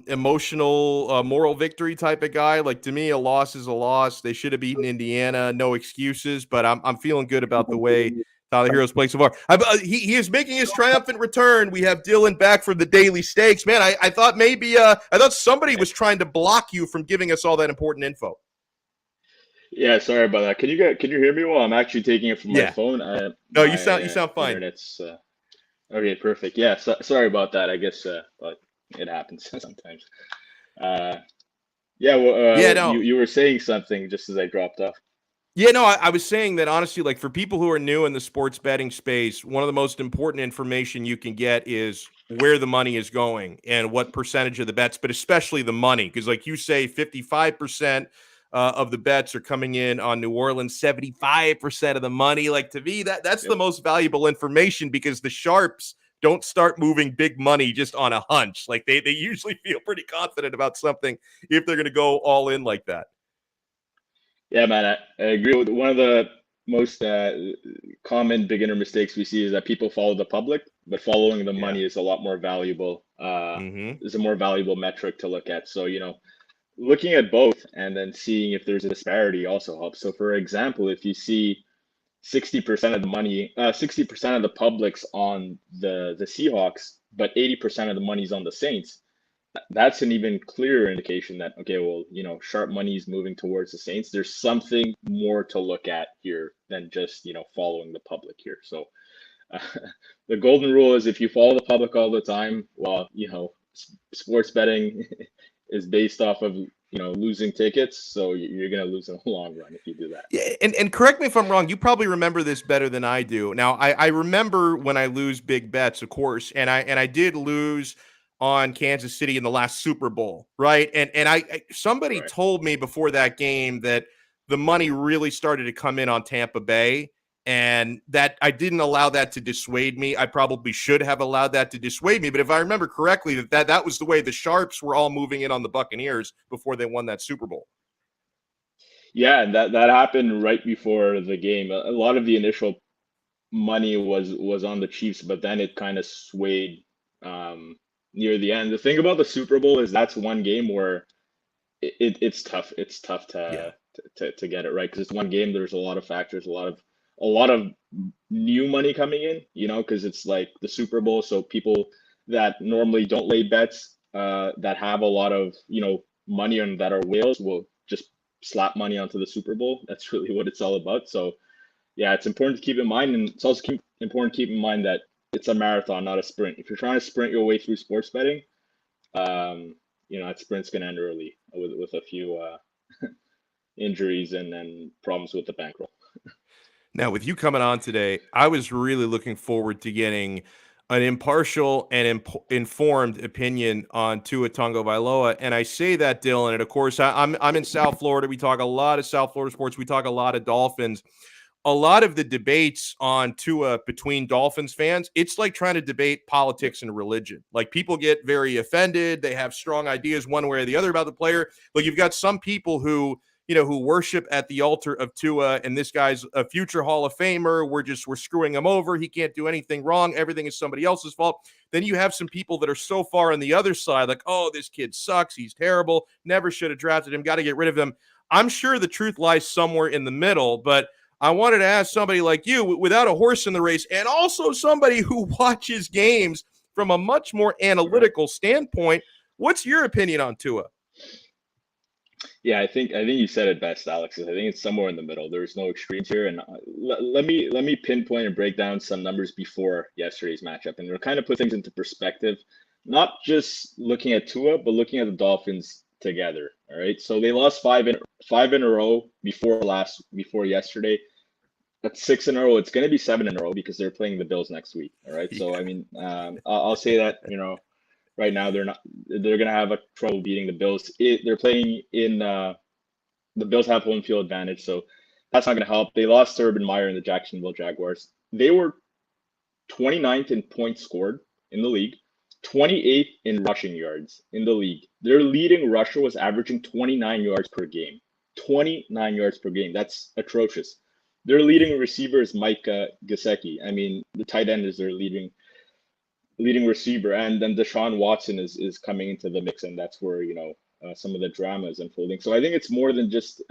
emotional moral victory type of guy. Like, to me, a loss is a loss. They should have beaten Indiana. No excuses. But I'm feeling good about the way Tyler Hero's playing so far. He is making his triumphant return. We have Dylan back from the Daily Stakes. Man, I thought maybe I thought somebody was trying to block you from giving us all that important info. Yeah, sorry about that. Can you hear me well? I'm actually taking it from my phone. No, you sound fine. Internet's okay, perfect. Yeah, sorry about that. I guess, but it happens sometimes. You were saying something just as I dropped off. Yeah, no, I was saying that honestly, like for people who are new in the sports betting space, one of the most important information you can get is where the money is going and what percentage of the bets, but especially the money. Because like you say, 55% of the bets are coming in on New Orleans, 75% of the money. Like to me, that's the most valuable information because the sharps don't start moving big money just on a hunch. Like they usually feel pretty confident about something if they're going to go all in like that. Yeah, man, I agree with one of the most common beginner mistakes we see is that people follow the public, but following the money is a lot more valuable. Is a more valuable metric to look at. So, looking at both and then seeing if there's a disparity also helps. So, for example, if you see 60% of the money, 60% of the public's on the Seahawks, but 80% of the money's on the Saints, that's an even clearer indication that, okay, well, sharp money is moving towards the Saints. There's something more to look at here than just, following the public here. So uh, the golden rule is if you follow the public all the time, well, sports betting is based off of, losing tickets. So you're going to lose in the long run if you do that. Yeah, and correct me if I'm wrong. You probably remember this better than I do. Now, I remember when I lose big bets, of course, and I did lose on Kansas City in the last Super Bowl, right? And somebody Right. told me before that game that the money really started to come in on Tampa Bay, and that I didn't allow that to dissuade me. I probably should have allowed that to dissuade me, but if I remember correctly, that was the way the sharps were all moving in on the Buccaneers before they won that Super Bowl. Yeah, and that happened right before the game. A lot of the initial money was on the Chiefs, but then it kind of swayed near the end. The thing about the Super Bowl is that's one game where it's tough. It's tough to get it right because it's one game. There's a lot of factors, a lot of new money coming in. Because it's like the Super Bowl, so people that normally don't lay bets that have a lot of money and that are whales will just slap money onto the Super Bowl. That's really what it's all about. So yeah, it's important to keep in mind, and it's also important to keep in mind that it's a marathon, not a sprint. If you're trying to sprint your way through sports betting, that sprint's going to end early with a few injuries and then problems with the bankroll. Now, with you coming on today, I was really looking forward to getting an impartial and informed opinion on Tua Tagovailoa, and I say that, Dylan. And of course, I'm in South Florida. We talk a lot of South Florida sports. We talk a lot of Dolphins. A lot of the debates on Tua between Dolphins fans, it's like trying to debate politics and religion. Like people get very offended. They have strong ideas one way or the other about the player. Like you've got some people who worship at the altar of Tua, and this guy's a future Hall of Famer. We're screwing him over. He can't do anything wrong. Everything is somebody else's fault. Then you have some people that are so far on the other side, like, oh, this kid sucks. He's terrible. Never should have drafted him. Got to get rid of him. I'm sure the truth lies somewhere in the middle, but I wanted to ask somebody like you without a horse in the race, and also somebody who watches games from a much more analytical standpoint. What's your opinion on Tua? Yeah, I think you said it best, Alex. I think it's somewhere in the middle. There's no extremes here, and let me pinpoint and break down some numbers before yesterday's matchup, and we'll kind of put things into perspective, not just looking at Tua, but looking at the Dolphins together. All right, so they lost five in a row before yesterday. That's 6 in a row. It's going to be 7 in a row because they're playing the Bills next week. All right, so I mean, I'll say that right now they're going to have a trouble beating the Bills. They're playing in the Bills have home field advantage, so that's not going to help. They lost Urban Meyer and the Jacksonville Jaguars. They were 29th in points scored in the league, 28th in rushing yards in the league. Their leading rusher was averaging 29 yards per game. 29 yards per game. That's atrocious. Their leading receiver is Mike Gesicki. I mean, the tight end is their leading receiver, and then Deshaun Watson is coming into the mix, and that's where some of the drama is unfolding. So I think it's more than just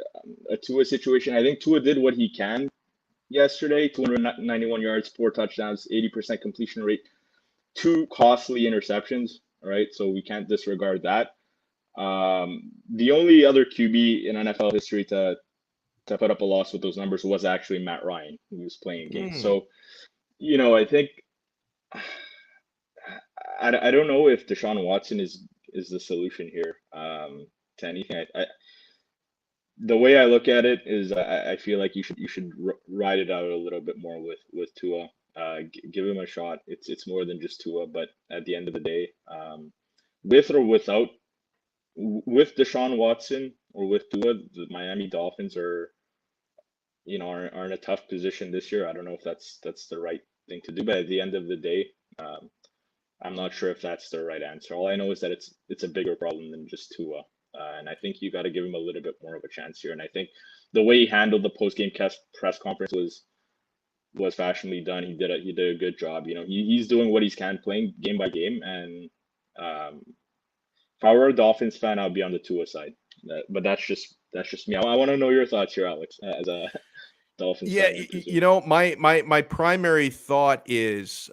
a Tua situation. I think Tua did what he can yesterday: 291 yards, 4 touchdowns, 80% completion rate, 2 costly interceptions. All right, so we can't disregard that. The only other QB in NFL history to put up a loss with those numbers was actually Matt Ryan, who was playing games. So, I think I don't know if Deshaun Watson is the solution here to anything. The way I look at it is I feel like you should ride it out a little bit more with Tua. Give him a shot. It's more than just Tua, but at the end of the day, with or without, with Deshaun Watson or with Tua, the Miami Dolphins are in a tough position this year. I don't know if that's the right thing to do, but at the end of the day, I'm not sure if that's the right answer. All I know is that it's a bigger problem than just Tua, and I think you got to give him a little bit more of a chance here. And I think the way he handled the post-game press conference was fashionably done. He did a good job. He's doing what he can, playing game by game. And if I were a Dolphins fan, I'd be on the Tua side. But that's just me. I want to know your thoughts here, Alex, as a Dolphins fan. Yeah, my primary thought is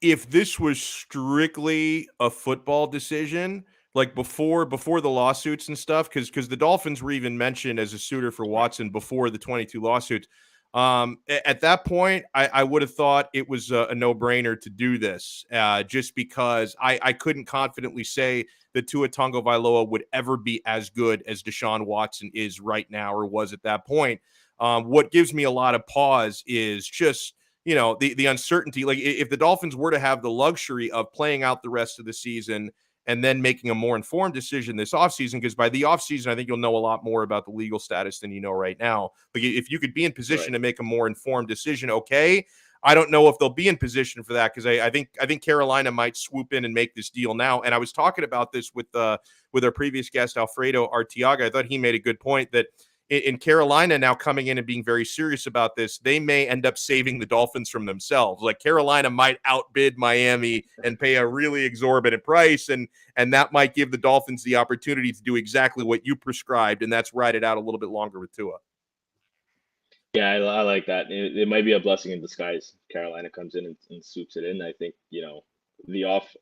if this was strictly a football decision, like before the lawsuits and stuff, because the Dolphins were even mentioned as a suitor for Watson before the 22 lawsuits. At that point, I would have thought it was a no-brainer to do this, just because I couldn't confidently say that Tua Tagovailoa would ever be as good as Deshaun Watson is right now or was at that point. What gives me a lot of pause is just, the uncertainty. Like, if the Dolphins were to have the luxury of playing out the rest of the season and then making a more informed decision this offseason, because by the offseason, I think you'll know a lot more about the legal status than you know right now. Like, if you could be in position to make a more informed decision, okay. I don't know if they'll be in position for that, because I think Carolina might swoop in and make this deal now. And I was talking about this with our previous guest, Alfredo Arteaga. I thought he made a good point that in Carolina now coming in and being very serious about this, they may end up saving the Dolphins from themselves. Like, Carolina might outbid Miami and pay a really exorbitant price, and that might give the Dolphins the opportunity to do exactly what you prescribed, and that's ride it out a little bit longer with Tua. Yeah, I like that. It might be a blessing in disguise. Carolina comes in and swoops it in. I think, the off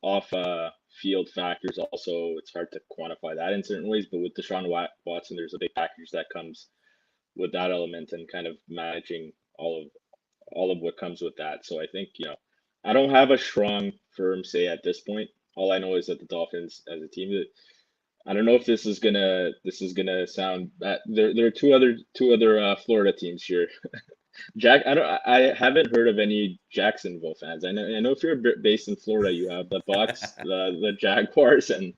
field factors also, it's hard to quantify that in certain ways, but with Deshaun Watson, there's a big package that comes with that element and kind of managing all of what comes with that. So I think, I don't have a strong firm say at this point. All I know is that the Dolphins as a team, I don't know if this is gonna sound that there are two other Florida teams here. I haven't heard of any Jacksonville fans. I know if you're based in Florida, you have the Bucks, the Jaguars, and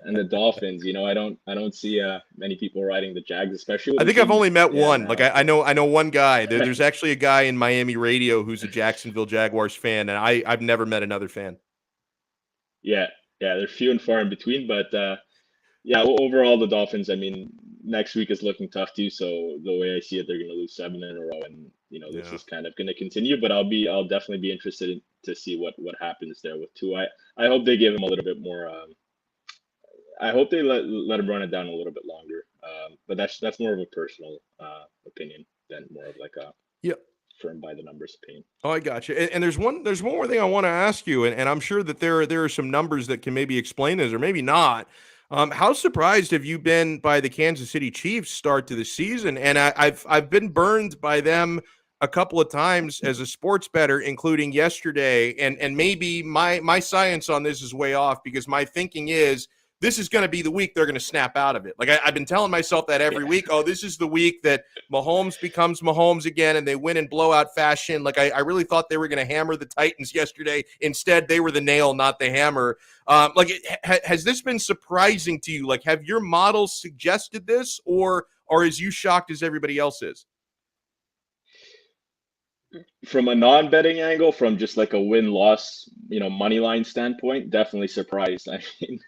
the Dolphins. I don't see many people riding the Jags, especially. I think I've only met one. Now. Like, I know one guy. There's actually a guy in Miami radio who's a Jacksonville Jaguars fan, and I've never met another fan. Yeah, they're few and far in between, but yeah, overall the Dolphins, I mean, next week is looking tough too. So the way I see it, they're going to lose 7 in a row, and this is kind of going to continue. But I'll definitely be interested to see what happens there with Tua. I hope they give him a little bit more. I hope they let him run it down a little bit longer. But that's more of a personal opinion than more of like a firm by the numbers opinion. Oh, I got you. And there's one more thing I want to ask you, and I'm sure that there are some numbers that can maybe explain this or maybe not. How surprised have you been by the Kansas City Chiefs start to the season? And I've been burned by them a couple of times as a sports bettor, including yesterday. And maybe my science on this is way off, because my thinking is this is going to be the week they're going to snap out of it. Like, I've been telling myself that every week. Oh, this is the week that Mahomes becomes Mahomes again, and they win in blowout fashion. Like, I really thought they were going to hammer the Titans yesterday. Instead, they were the nail, not the hammer. Has this been surprising to you? Like, have your models suggested this, or are as you shocked as everybody else is? From a non-betting angle, from just like a win-loss, money line standpoint, definitely surprised. I mean,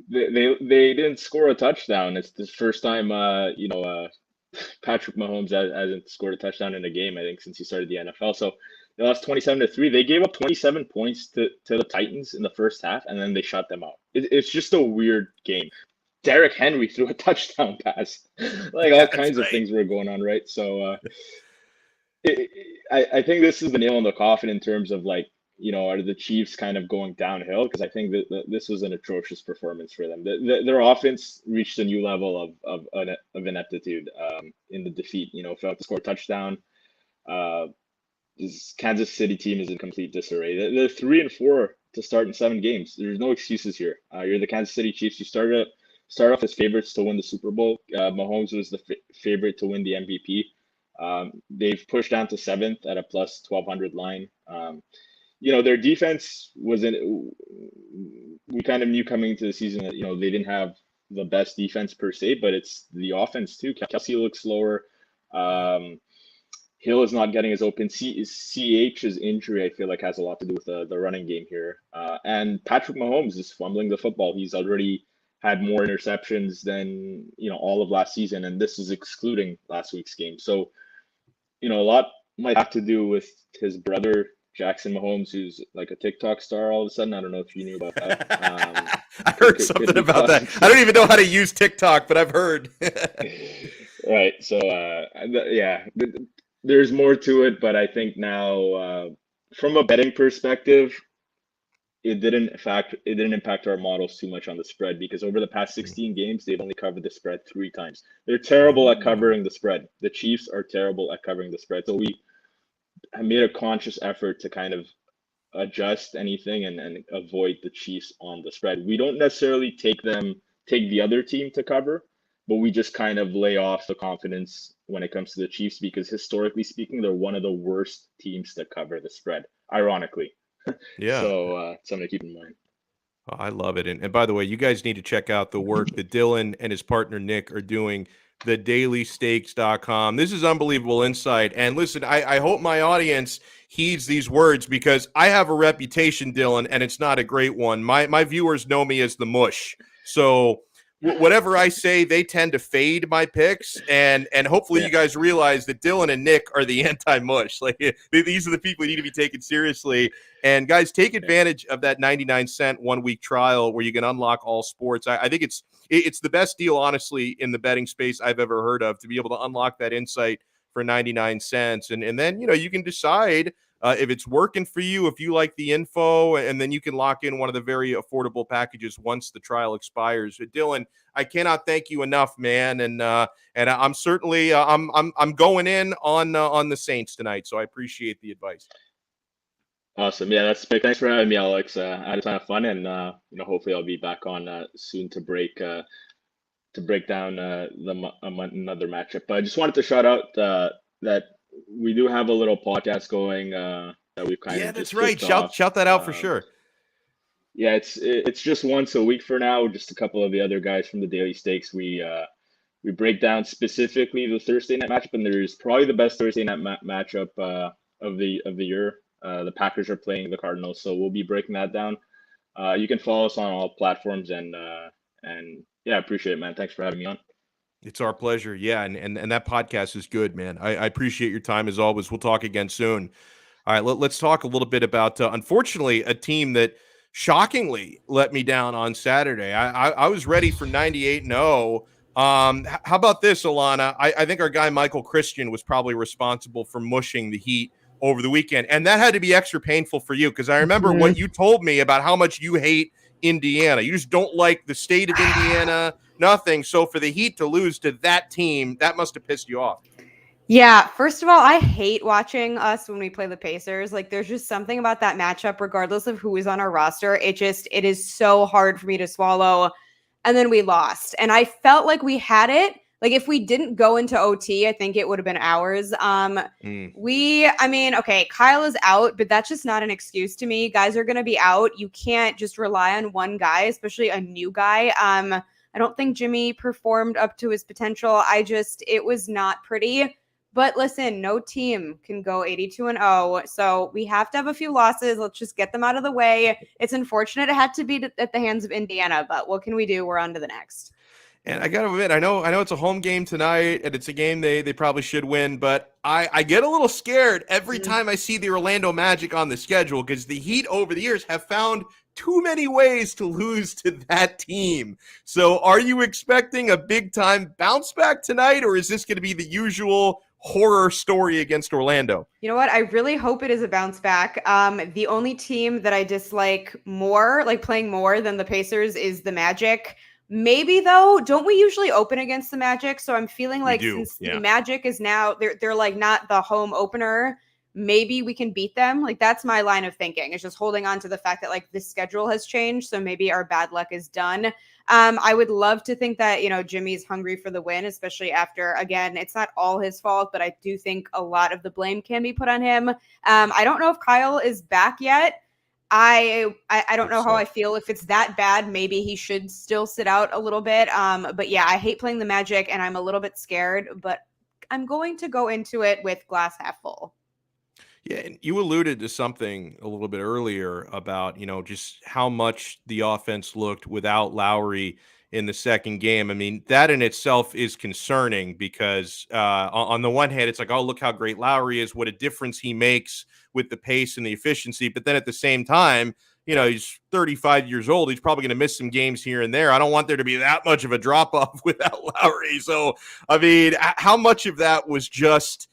they didn't score a touchdown. It's the first time Patrick Mahomes hasn't scored a touchdown in a game, I think, since he started the NFL. So they lost 27-3. They gave up 27 points to the Titans in the first half, and then they shut them out. It's just a weird game. Derrick Henry threw a touchdown pass. Like, all kinds of things were going on, right? So I think this is the nail in the coffin in terms of, like, are the Chiefs kind of going downhill? Because I think that this was an atrocious performance for them. Their offense reached a new level of ineptitude in the defeat. Failed to score a touchdown. This Kansas City team is in complete disarray. They're 3-4 to start in 7 games. There's no excuses here. You're the Kansas City Chiefs. You start off as favorites to win the Super Bowl. Mahomes was the favorite to win the MVP. They've pushed down to 7th at a plus 1,200 line. Their defense we kind of knew coming into the season that, they didn't have the best defense per se, but it's the offense too. Kelsey looks slower. Hill is not getting as open. CH's injury, I feel like, has a lot to do with the running game here. And Patrick Mahomes is fumbling the football. He's already had more interceptions than, all of last season, and this is excluding last week's game. So, a lot might have to do with his brother, Jackson Mahomes, who's like a TikTok star all of a sudden. I don't know if you knew about that. I heard something about that. I don't even know how to use TikTok, but I've heard. Right. So, there's more to it, but I think now, from a betting perspective, it didn't impact our models too much on the spread, because over the past 16 games, they've only covered the spread 3 times. They're terrible at covering the spread. The Chiefs are terrible at covering the spread. So we made a conscious effort to kind of adjust anything and avoid the Chiefs on the spread. We don't necessarily take the other team to cover, but we just kind of lay off the confidence when it comes to the Chiefs, because historically speaking, they're one of the worst teams to cover the spread, ironically. Yeah. So something to keep in mind. Oh, I love it. And by the way, you guys need to check out the work that Dylan and his partner Nick are doing, thedailystakes.com. This is unbelievable insight. And listen, I hope my audience heeds these words, because I have a reputation, Dylan, and it's not a great one. My viewers know me as the mush. So whatever I say, they tend to fade my picks, and hopefully you guys realize that Dylan and Nick are the anti-mush. Like, these are the people who need to be taken seriously. And guys, take advantage of that 99-cent 1-week trial where you can unlock all sports. I think it's the best deal, honestly, in the betting space I've ever heard of, to be able to unlock that insight for 99 cents. And then, you can decide if it's working for you, if you like the info, and then you can lock in one of the very affordable packages once the trial expires. Dylan, I cannot thank you enough, man. And I'm certainly I'm going in on the Saints tonight, so I appreciate the advice. Awesome. Yeah, that's big. Thanks for having me, Alex. I had a ton of fun, and hopefully I'll be back on soon to break down another matchup. But I just wanted to shout out that we do have a little podcast going that we've kind of that's just right. Shout that out for sure. Yeah, it's just once a week for now. Just a couple of the other guys from the Daily Stakes. We break down specifically the Thursday night matchup, and there's probably the best Thursday night matchup of the year. The Packers are playing the Cardinals, so we'll be breaking that down. You can follow us on all platforms, and yeah, I appreciate it, man. Thanks for having me on. It's our pleasure. Yeah, and that podcast is good, man. I appreciate your time as always. We'll talk again soon. All right, let's talk a little bit about, unfortunately, a team that shockingly let me down on Saturday. I was ready for 98-0. How about this, Allana? I think our guy Michael Christian was probably responsible for mushing the Heat over the weekend, and that had to be extra painful for you, because I remember what you told me about how much you hate Indiana. You just don't like the state of Indiana, nothing. So for the Heat to lose to that team, that must have pissed you off. Yeah, first of all, I hate watching us when we play the Pacers. Like, there's just something about that matchup, regardless of who is on our roster. It is so hard for me to swallow. And then we lost. And I felt like we had it. Like, if we didn't go into OT, I think it would have been ours. Okay, Kyle is out, but that's just not an excuse to me. Guys are going to be out. You can't just rely on one guy, especially a new guy. I don't think Jimmy performed up to his potential. It was not pretty. But listen, no team can go 82-0. So we have to have a few losses. Let's just get them out of the way. It's unfortunate it had to be at the hands of Indiana, but what can we do? We're on to the next. And I got to admit, I know it's a home game tonight, and it's a game they probably should win, but I get a little scared every time I see the Orlando Magic on the schedule, because the Heat over the years have found too many ways to lose to that team. So are you expecting a big-time bounce back tonight, or is this going to be the usual horror story against Orlando? You know what? I really hope it is a bounce back. The only team that I dislike more, like playing more than the Pacers, is the Magic. Maybe though, don't we usually open against the Magic? So I'm feeling like since the Magic is now they're like not the home opener, maybe we can beat them. Like, that's my line of thinking. It's just holding on to the fact that like the schedule has changed, so maybe our bad luck is done. I would love to think that, Jimmy's hungry for the win, especially after, again, it's not all his fault, but I do think a lot of the blame can be put on him. I don't know if Kyle is back yet. I don't know how I feel. If it's that bad, maybe he should still sit out a little bit. But yeah, I hate playing the Magic, and I'm a little bit scared, but I'm going to go into it with glass half full. Yeah, and you alluded to something a little bit earlier about, just how much the offense looked without Lowry in the second game. I mean, that in itself is concerning, because on the one hand, it's like, oh, look how great Lowry is, what a difference he makes with the pace and the efficiency. But then at the same time, he's 35 years old. He's probably going to miss some games here and there. I don't want there to be that much of a drop off without Lowry. So, I mean, how much of that was just,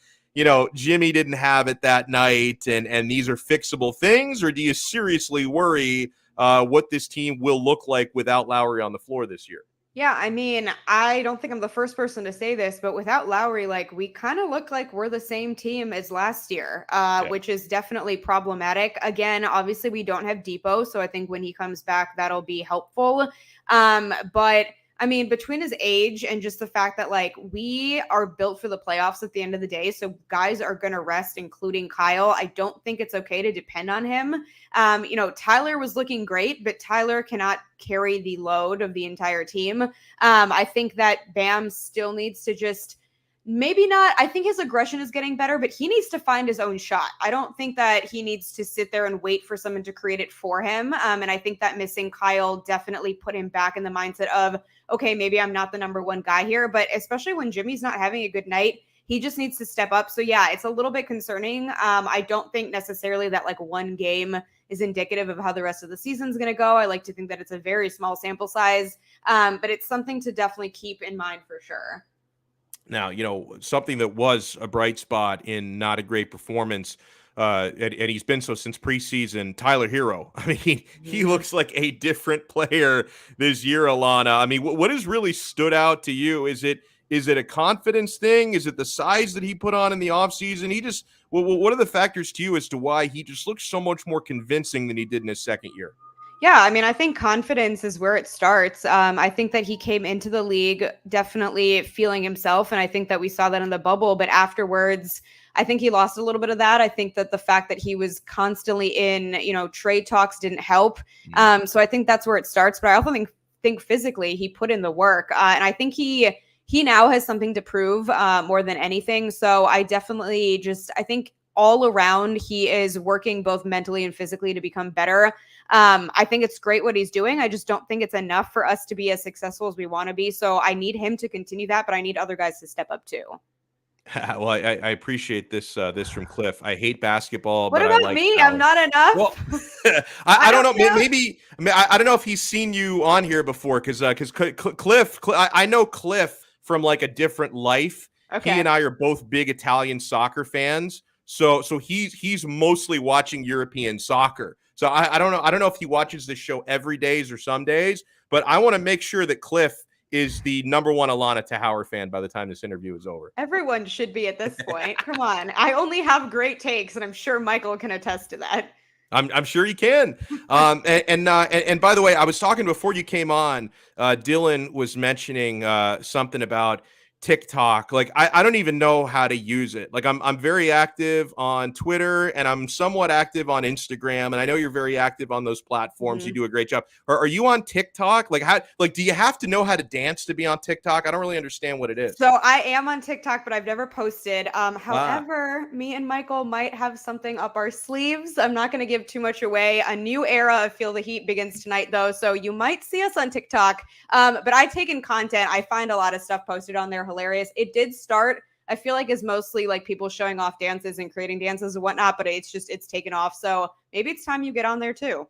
Jimmy didn't have it that night and these are fixable things, or do you seriously worry what this team will look like without Lowry on the floor this year? Yeah, I mean, I don't think I'm the first person to say this, but without Lowry, like we kind of look like we're the same team as last year, which is definitely problematic. Again, obviously we don't have Depot, so I think when he comes back, that'll be helpful. But I mean, between his age and just the fact that like we are built for the playoffs at the end of the day, so guys are going to rest, including Kyle. I don't think it's okay to depend on him. Tyler was looking great, but Tyler cannot carry the load of the entire team. I think that Bam still needs to just maybe not. I think his aggression is getting better, but he needs to find his own shot. I don't think that he needs to sit there and wait for someone to create it for him. And I think that missing Kyle definitely put him back in the mindset of, okay, maybe I'm not the number one guy here, but especially when Jimmy's not having a good night, he just needs to step up. So yeah, it's a little bit concerning. I don't think necessarily that like one game is indicative of how the rest of the season's going to go. I like to think that it's a very small sample size, but it's something to definitely keep in mind for sure. Now, something that was a bright spot in not a great performance, and he's been so since preseason, Tyler Hero. I mean, he looks like a different player this year, Allana. I mean, what has really stood out to you? Is it a confidence thing? Is it the size that he put on in the offseason? What are the factors to you as to why he just looks so much more convincing than he did in his second year? Yeah, I mean, I think confidence is where it starts. I think that he came into the league definitely feeling himself, and I think that we saw that in the bubble. But afterwards, I think he lost a little bit of that. I think that the fact that he was constantly in, trade talks didn't help. So I think that's where it starts. But I also think physically he put in the work, and I think he now has something to prove more than anything. So I definitely I think all around he is working both mentally and physically to become better. I think it's great what he's doing. I just don't think it's enough for us to be as successful as we want to be. So I need him to continue that, but I need other guys to step up too. Well, I appreciate this from Cliff. I hate basketball. What but about I like me? talent. I'm not enough. Well, I don't know. Maybe I don't know if he's seen you on here before because Cliff. I know Cliff from like a different life. Okay. He and I are both big Italian soccer fans. So he's mostly watching European soccer. So I don't know. I don't know if he watches this show every days or some days, but I want to make sure that Cliff is the number one Allana Tachauer fan by the time this interview is over. Everyone should be at this point. Come on. I only have great takes, and I'm sure Michael can attest to that. I'm sure you can. And by the way, I was talking before you came on. Dylan was mentioning something about TikTok. Like I don't even know how to use it. Like I'm very active on Twitter and I'm somewhat active on Instagram. And I know you're very active on those platforms. Mm-hmm. You do a great job. Are you on TikTok? Do you have to know how to dance to be on TikTok? I don't really understand what it is. So I am on TikTok, but I've never posted. However, me and Michael might have something up our sleeves. I'm not going to give too much away. A new era of Feel the Heat begins tonight, though. So you might see us on TikTok. But I take in content. I find a lot of stuff posted on there hilarious. It did start, I feel like, is mostly like people showing off dances and creating dances and whatnot, but it's taken off. So maybe it's time you get on there too.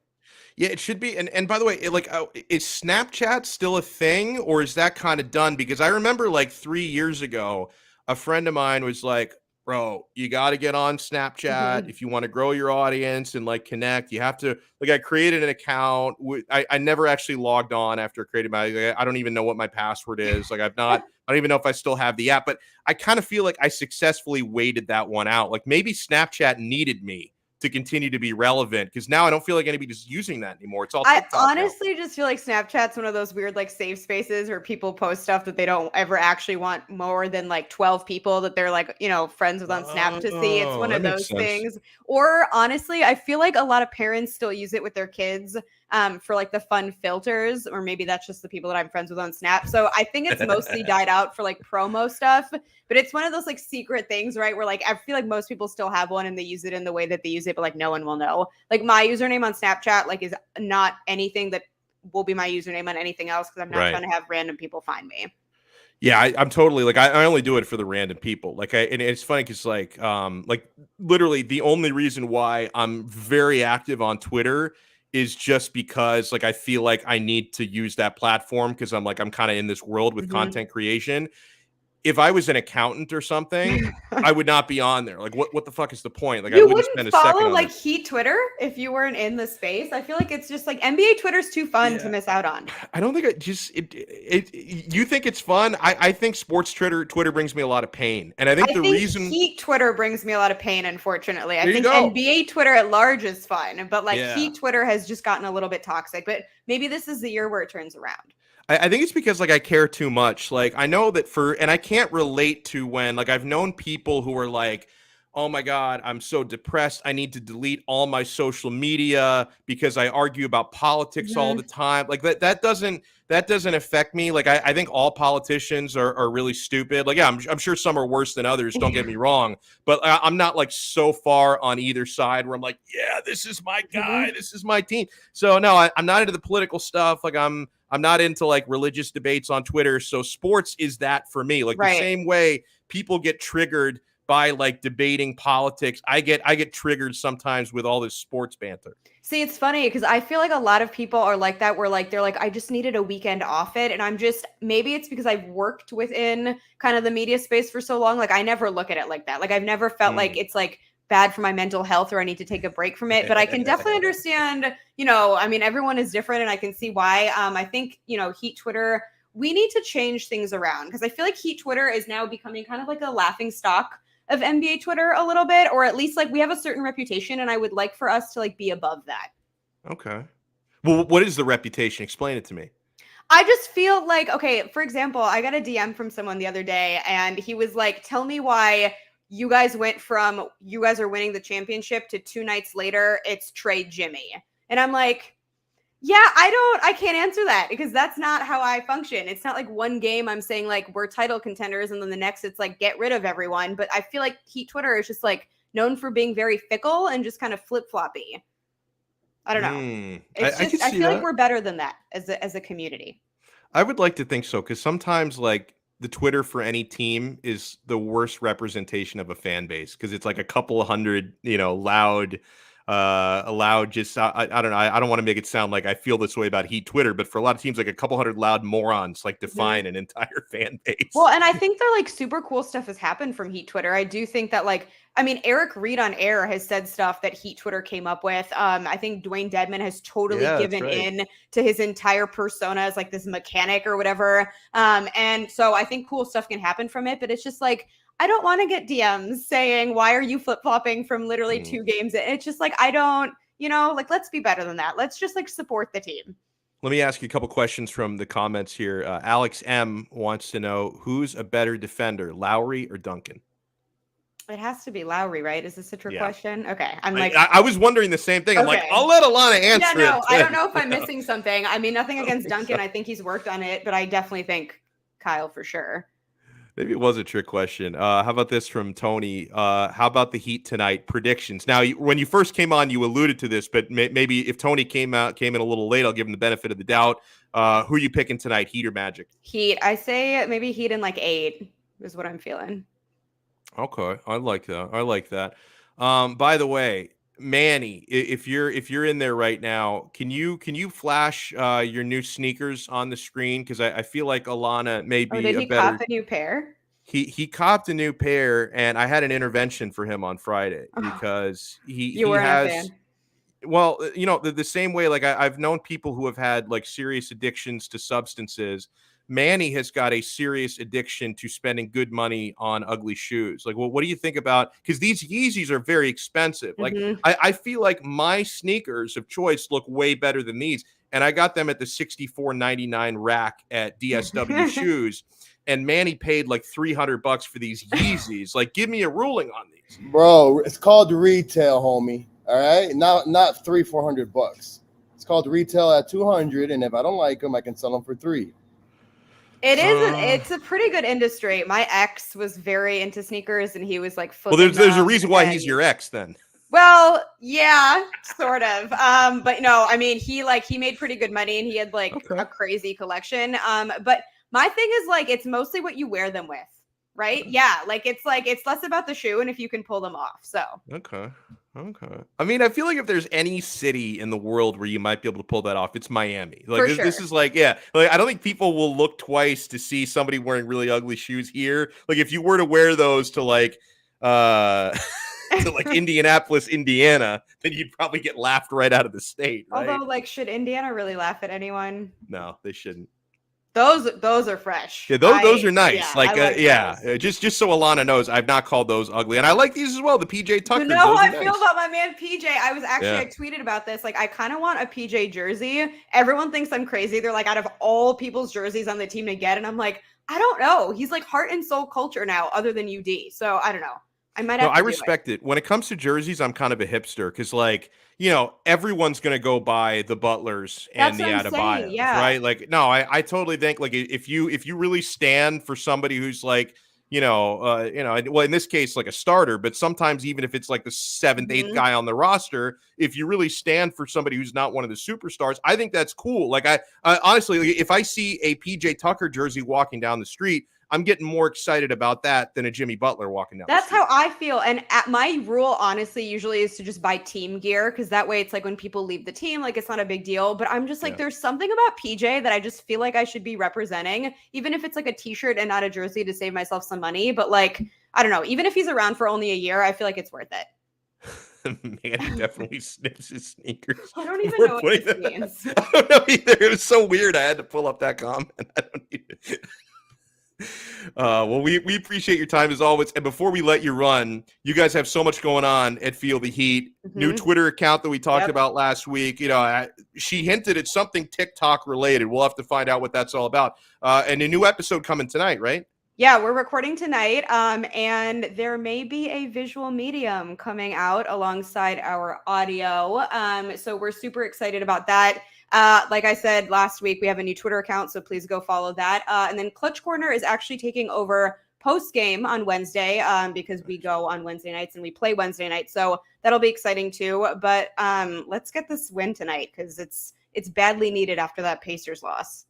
Yeah, it should be. And by the way, is Snapchat still a thing or is that kind of done? Because I remember like 3 years ago, a friend of mine was like, bro, you got to get on Snapchat if you want to grow your audience and like connect. You have to, like, I created an account. I never actually logged on after creating I don't even know what my password is. Like I don't even know if I still have the app, but I kind of feel like I successfully waited that one out. Like maybe Snapchat needed me to continue to be relevant because now I don't feel like anybody's using that anymore. It's all TikTok I honestly just feel like Snapchat's one of those weird like safe spaces where people post stuff that they don't ever actually want more than like 12 people that they're like, friends with on Snap to see. It's one of those things. Or honestly, I feel like a lot of parents still use it with their kids for like the fun filters, or maybe that's just the people that I'm friends with on Snap. So I think it's mostly died out for like promo stuff, but it's one of those like secret things, right? Where like, I feel like most people still have one and they use it in the way that they use it, but like no one will know. Like my username on Snapchat, like is not anything that will be my username on anything else. Cause I'm not trying to have random people find me. Yeah, I'm totally like I only do it for the random people. And it's funny because like literally the only reason why I'm very active on Twitter is just because like I feel like I need to use that platform because I'm kind of in this world with content creation. if I was an accountant or something, I would not be on there. Like, what the fuck is the point? Like, I You wouldn't spend wouldn't a second follow on like it. Heat Twitter if you weren't in the space. I feel like it's just like NBA Twitter's too fun to miss out on. I don't think you think it's fun. I think sports Twitter brings me a lot of pain. And I think Heat Twitter brings me a lot of pain, unfortunately. I There you think go. NBA Twitter at large is fun, but like Yeah. Heat Twitter has just gotten a little bit toxic. But maybe this is the year where it turns around. I think it's because like I care too much. Like I know that and I can't relate to when like I've known people who are like, oh my God, I'm so depressed. I need to delete all my social media because I argue about politics all the time. Like that doesn't affect me. Like I think all politicians are really stupid. Like, yeah, I'm sure some are worse than others. Don't get me wrong, but I'm not like so far on either side where I'm like, yeah, this is my guy. This is my team. So no, I'm not into the political stuff. Like I'm not into like religious debates on Twitter. So sports is that for me. Like the same way people get triggered by like debating politics, I get triggered sometimes with all this sports banter. See, it's funny because I feel like a lot of people are like that, where like they're like, I just needed a weekend off it. And I'm just, maybe it's because I've worked within kind of the media space for so long. Like I never look at it like that. Like I've never felt like it's like bad for my mental health or I need to take a break from it. But I can definitely understand, I mean, everyone is different and I can see why. I think, Heat Twitter, we need to change things around because I feel like Heat Twitter is now becoming kind of like a laughing stock of NBA Twitter a little bit, or at least like we have a certain reputation and I would like for us to like be above that. Okay. Well, what is the reputation? Explain it to me. I just feel like, okay, for example, I got a DM from someone the other day and he was like, tell me why you guys went from you guys are winning the championship to 2 nights later, it's trade Jimmy. And I'm like, yeah, I can't answer that because that's not how I function. It's not like one game I'm saying like we're title contenders and then the next it's like get rid of everyone. But I feel like Heat Twitter is just like known for being very fickle and just kind of flip-floppy. I don't know. I feel like we're better than that as a community. I would like to think so because sometimes like the Twitter for any team is the worst representation of a fan base because it's like a couple of hundred, loud just I don't know. I don't want to make it sound like I feel this way about Heat Twitter, but for a lot of teams, like a couple hundred loud morons like define an entire fan base. Well, and I think they're like super cool stuff has happened from Heat Twitter. I do think that Eric Reed on air has said stuff that Heat Twitter came up with. I think Dwayne Dedman has totally given in to his entire persona as like this mechanic or whatever. And so I think cool stuff can happen from it, but it's just like, I don't want to get DMs saying, why are you flip-flopping from literally 2 games? It's just like, I don't, let's be better than that. Let's just like support the team. Let me ask you a couple questions from the comments here. Alex M wants to know who's a better defender, Lowry or Duncan? It has to be Lowry, right? Is this a trick question? Okay. I'm like, I was wondering the same thing. I'm like, I'll let Allana answer it. I don't know if I'm missing something. I mean, nothing against Duncan. I think he's worked on it, but I definitely think Kyle for sure. Maybe it was a trick question. How about this from Tony? How about the Heat tonight? Predictions. Now, when you first came on, you alluded to this, but maybe if Tony came in a little late, I'll give him the benefit of the doubt. Who are you picking tonight, Heat or Magic? Heat. I say maybe Heat in like 8 is what I'm feeling. Okay, I like that. By the way, Manny, if you're in there right now, can you flash your new sneakers on the screen? Because I feel like Allana may be did he cop a new pair? He copped a new pair, and I had an intervention for him on Friday because he weren't has. A fan. Well, the same way, like I've known people who have had like serious addictions to substances. Manny has got a serious addiction to spending good money on ugly shoes. Like, well, what do you think about? Because these Yeezys are very expensive. Like, I feel like my sneakers of choice look way better than these, and I got them at the $64.99 rack at DSW Shoes. And Manny paid like $300 for these Yeezys. Like, give me a ruling on these, bro. It's called retail, homie. All right, not $300-400. It's called retail at $200, and if I don't like them, I can sell them for $300. It's a pretty good industry. My ex was very into sneakers, and he was like, well, there's a reason why he's your ex, then. Well, yeah, sort of. But no, I mean, he made pretty good money, and he had like a crazy collection. But my thing is like, it's mostly what you wear them with, right? Yeah, it's less about the shoe and if you can pull them off. So okay. Okay. I mean, I feel like if there's any city in the world where you might be able to pull that off, it's Miami. Like For this sure. is like, yeah, like I don't think people will look twice to see somebody wearing really ugly shoes here. Like if you were to wear those to like to like Indianapolis, Indiana, then you'd probably get laughed right out of the state, right? Although, like, should Indiana really laugh at anyone? No, they shouldn't. Those are fresh. Yeah, those are nice. Yeah, like, those. just so Allana knows, I've not called those ugly, and I like these as well. The PJ Tuckers. You know how those I are feel nice. about my man PJ. I was actually Yeah. I tweeted about this. Like, I kind of want a PJ jersey. Everyone thinks I'm crazy. They're like, out of all people's jerseys on the team to get, and I'm like, I don't know. He's like heart and soul culture now, other than UD. So I don't know. I might have. No, I respect it. When it comes to jerseys, I'm kind of a hipster because, like, you know, everyone's gonna go buy the Butlers and That's the what I'm saying, Adebayos, yeah. right? Like, no, I totally think like if you really stand for somebody who's like, well, in this case, like a starter, but sometimes even if it's like the 7th, 8th guy on the roster, if you really stand for somebody who's not one of the superstars, I think that's cool. Like, I honestly, like, if I see a PJ Tucker jersey walking down the street, I'm getting more excited about that than a Jimmy Butler walking down. That's the street. how I feel. And at my rule, honestly, usually is to just buy team gear because that way it's like when people leave the team, like it's not a big deal. But I'm just like, there's something about PJ that I just feel like I should be representing, even if it's like a t-shirt and not a jersey to save myself some money. But like, I don't know, even if he's around for only a year, I feel like it's worth it. Man, he definitely sniffs his sneakers. I don't even We're know what putting this that- means. I don't know either. It was so weird. I had to pull up that comment. I don't need it. Well, we appreciate your time as always. And before we let you run, you guys have so much going on at Feel the Heat. New Twitter account that we talked about last week. You know, she hinted at something TikTok related. We'll have to find out what that's all about. And a new episode coming tonight, right? Yeah, we're recording tonight, and there may be a visual medium coming out alongside our audio. So we're super excited about that. Like I said last week, we have a new Twitter account, so please go follow that. And then Clutch Corner is actually taking over post game on Wednesday because we go on Wednesday nights and we play Wednesday night. So that'll be exciting too. But let's get this win tonight because it's badly needed after that Pacers loss.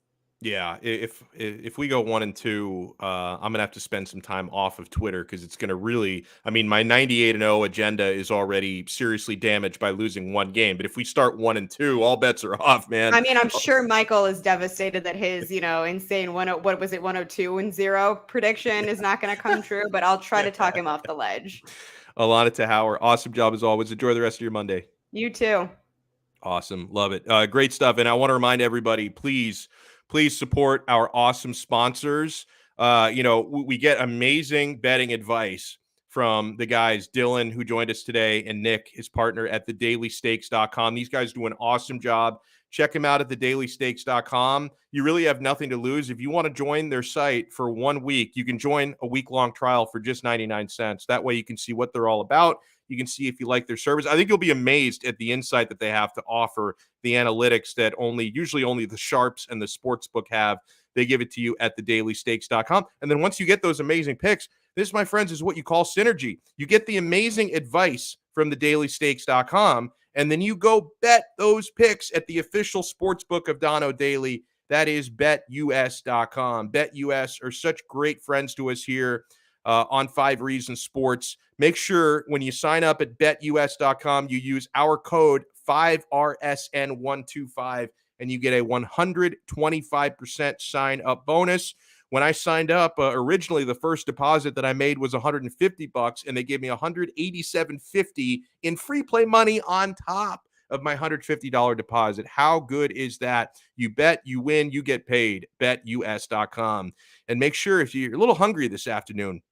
Yeah, if we go 1-2, I'm gonna have to spend some time off of Twitter because it's gonna really. I mean, my 98-0 agenda is already seriously damaged by losing one game. But if we start 1-2, all bets are off, man. I mean, I'm sure Michael is devastated that his, insane 102-0 prediction is not going to come true. But I'll try to talk him off the ledge. Allana Tachauer, awesome job as always. Enjoy the rest of your Monday. You too. Awesome, love it. Great stuff. And I want to remind everybody, please support our awesome sponsors. We get amazing betting advice from the guys, Dylan, who joined us today, and Nick, his partner at thedailystakes.com. These guys do an awesome job. Check them out at thedailystakes.com. You really have nothing to lose. If you want to join their site for 1 week, you can join a week-long trial for just 99 cents. That way you can see what they're all about. You can see if you like their service. I think you'll be amazed at the insight that they have to offer, the analytics that usually only the sharps and the sportsbook have. They give it to you at thedailystakes.com. And then once you get those amazing picks, this, my friends, is what you call synergy. You get the amazing advice from thedailystakes.com, and then you go bet those picks at the official sportsbook of Donno Daily. That is betus.com. BetUS are such great friends to us here on 5 Reasons Sports. Make sure when you sign up at betus.com, you use our code 5RSN125 and you get a 125% sign up bonus. When I signed up, originally the first deposit that I made was $150, and they gave me $187.50 in free play money on top of my $150 deposit. How good is that? You bet, you win, you get paid. BetUS.com. And make sure if you're a little hungry this afternoon,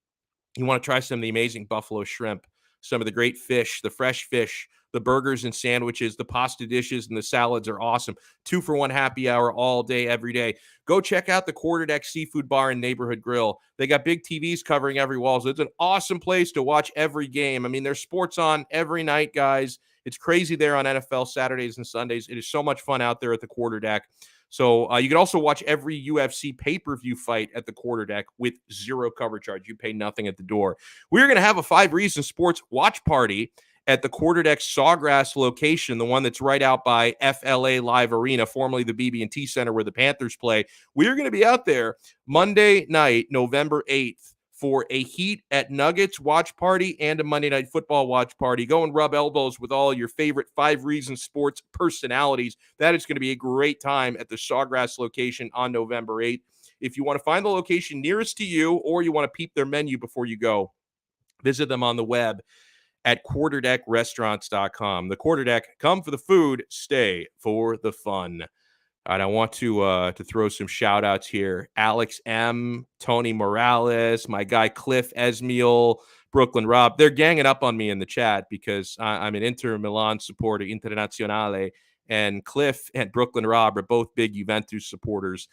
you want to try some of the amazing buffalo shrimp, some of the great fish, the fresh fish, the burgers and sandwiches, the pasta dishes, and the salads are awesome. 2-for-1 happy hour all day, every day. Go check out the Quarterdeck Seafood Bar and Neighborhood Grill. They got big TVs covering every wall, so it's an awesome place to watch every game. I mean, there's sports on every night, guys. It's crazy there on NFL Saturdays and Sundays. It is so much fun out there at the Quarterdeck. So you can also watch every UFC pay-per-view fight at the Quarterdeck with zero cover charge. You pay nothing at the door. We're going to have a 5 Reasons Sports watch party at the Quarterdeck Sawgrass location, the one that's right out by FLA Live Arena, formerly the BB&T Center where the Panthers play. We're going to be out there Monday night, November 8th, for a Heat at Nuggets watch party and a Monday Night Football watch party. Go and rub elbows with all your favorite 5 Reasons Sports personalities. That is going to be a great time at the Sawgrass location on November 8th. If you want to find the location nearest to you or you want to peep their menu before you go, visit them on the web at quarterdeckrestaurants.com. The Quarterdeck, come for the food, stay for the fun. And I want to throw some shout outs here. Alex M, Tony Morales, my guy Cliff Esmiel, Brooklyn Rob. They're ganging up on me in the chat because I'm an Inter Milan supporter, Internazionale, and Cliff and Brooklyn Rob are both big Juventus supporters.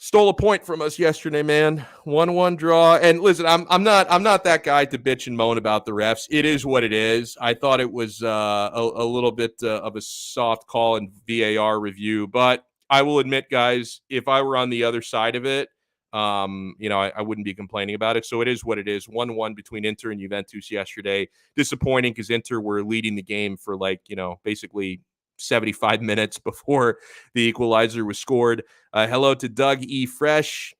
Stole a point from us yesterday, man. 1-1 draw. And listen, I'm not that guy to bitch and moan about the refs. It is what it is. I thought it was a little bit of a soft call in VAR review, but I will admit, guys, if I were on the other side of it, I wouldn't be complaining about it. So it is what it is. 1-1 between Inter and Juventus yesterday. Disappointing because Inter were leading the game for basically 75 minutes before the equalizer was scored. Hello to Doug E. Fresh.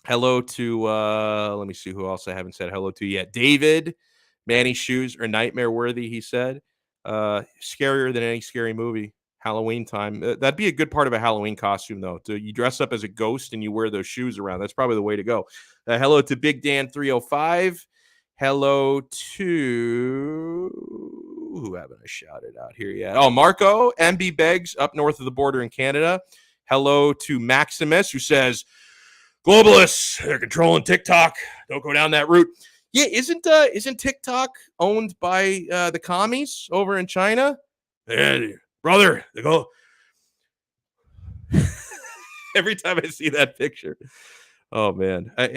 Hello to, let me see who else I haven't said hello to yet. David. Manny's shoes are nightmare worthy, he said. Scarier than any scary movie. Halloween time. That'd be a good part of a Halloween costume, though. You dress up as a ghost and you wear those shoes around. That's probably the way to go. Hello to Big Dan 305. Hello to, who haven't I shouted out here yet? Oh, Marco, MB Beggs, up north of the border in Canada. Hello to Maximus, who says, globalists, they're controlling TikTok. Don't go down that route. Yeah, isn't TikTok owned by the commies over in China? Yeah, brother, they go. Every time I see that picture. Oh, man. I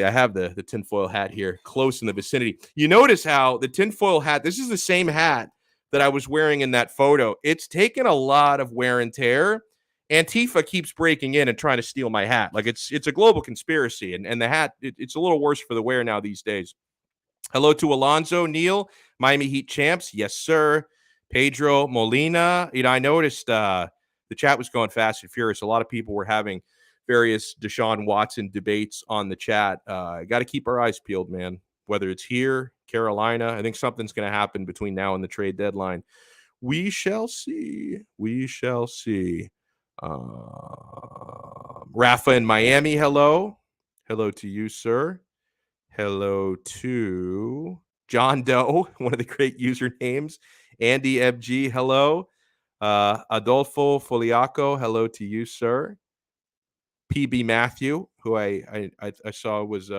have the tinfoil hat here close in the vicinity. You notice how the tinfoil hat, this is the same hat that I was wearing in that photo. It's taken a lot of wear and tear. Antifa keeps breaking in and trying to steal my hat. Like it's a global conspiracy. And the hat, it's a little worse for the wear now these days. Hello to Alonzo, Neil, Miami Heat champs. Yes, sir. Pedro Molina. I noticed the chat was going fast and furious. A lot of people were having various Deshaun Watson debates on the chat. Got to keep our eyes peeled, man. Whether it's here, Carolina, I think something's going to happen between now and the trade deadline. We shall see. We shall see. Rafa in Miami, hello. Hello to you, sir. Hello to John Doe, one of the great usernames. Andy FG, hello. Adolfo Foliaco, hello to you, sir. PB Matthew, who I saw was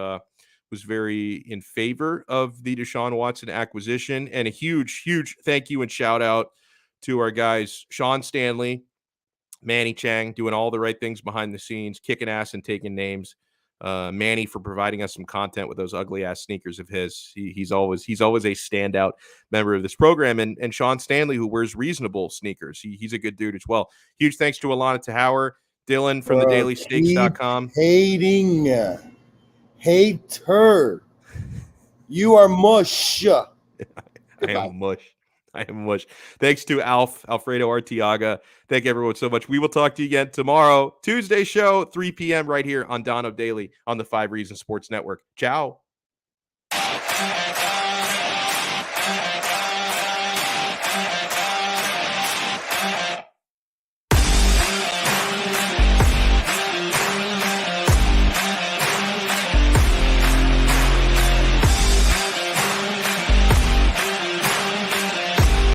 very in favor of the Deshaun Watson acquisition, and a huge thank you and shout out to our guys Sean Stanley, Manny Chang, doing all the right things behind the scenes, kicking ass and taking names. Manny for providing us some content with those ugly ass sneakers of his. He's always a standout member of this program, and Sean Stanley, who wears reasonable sneakers. He's a good dude as well. Huge thanks to Allana Tachauer. Dylan from thedailysteaks.com. Hater. You are mush. I am mush. Thanks to Alfredo Arteaga. Thank everyone so much. We will talk to you again tomorrow. Tuesday show, 3 p.m. right here on Donno Daily on the 5 Reasons Sports Network. Ciao.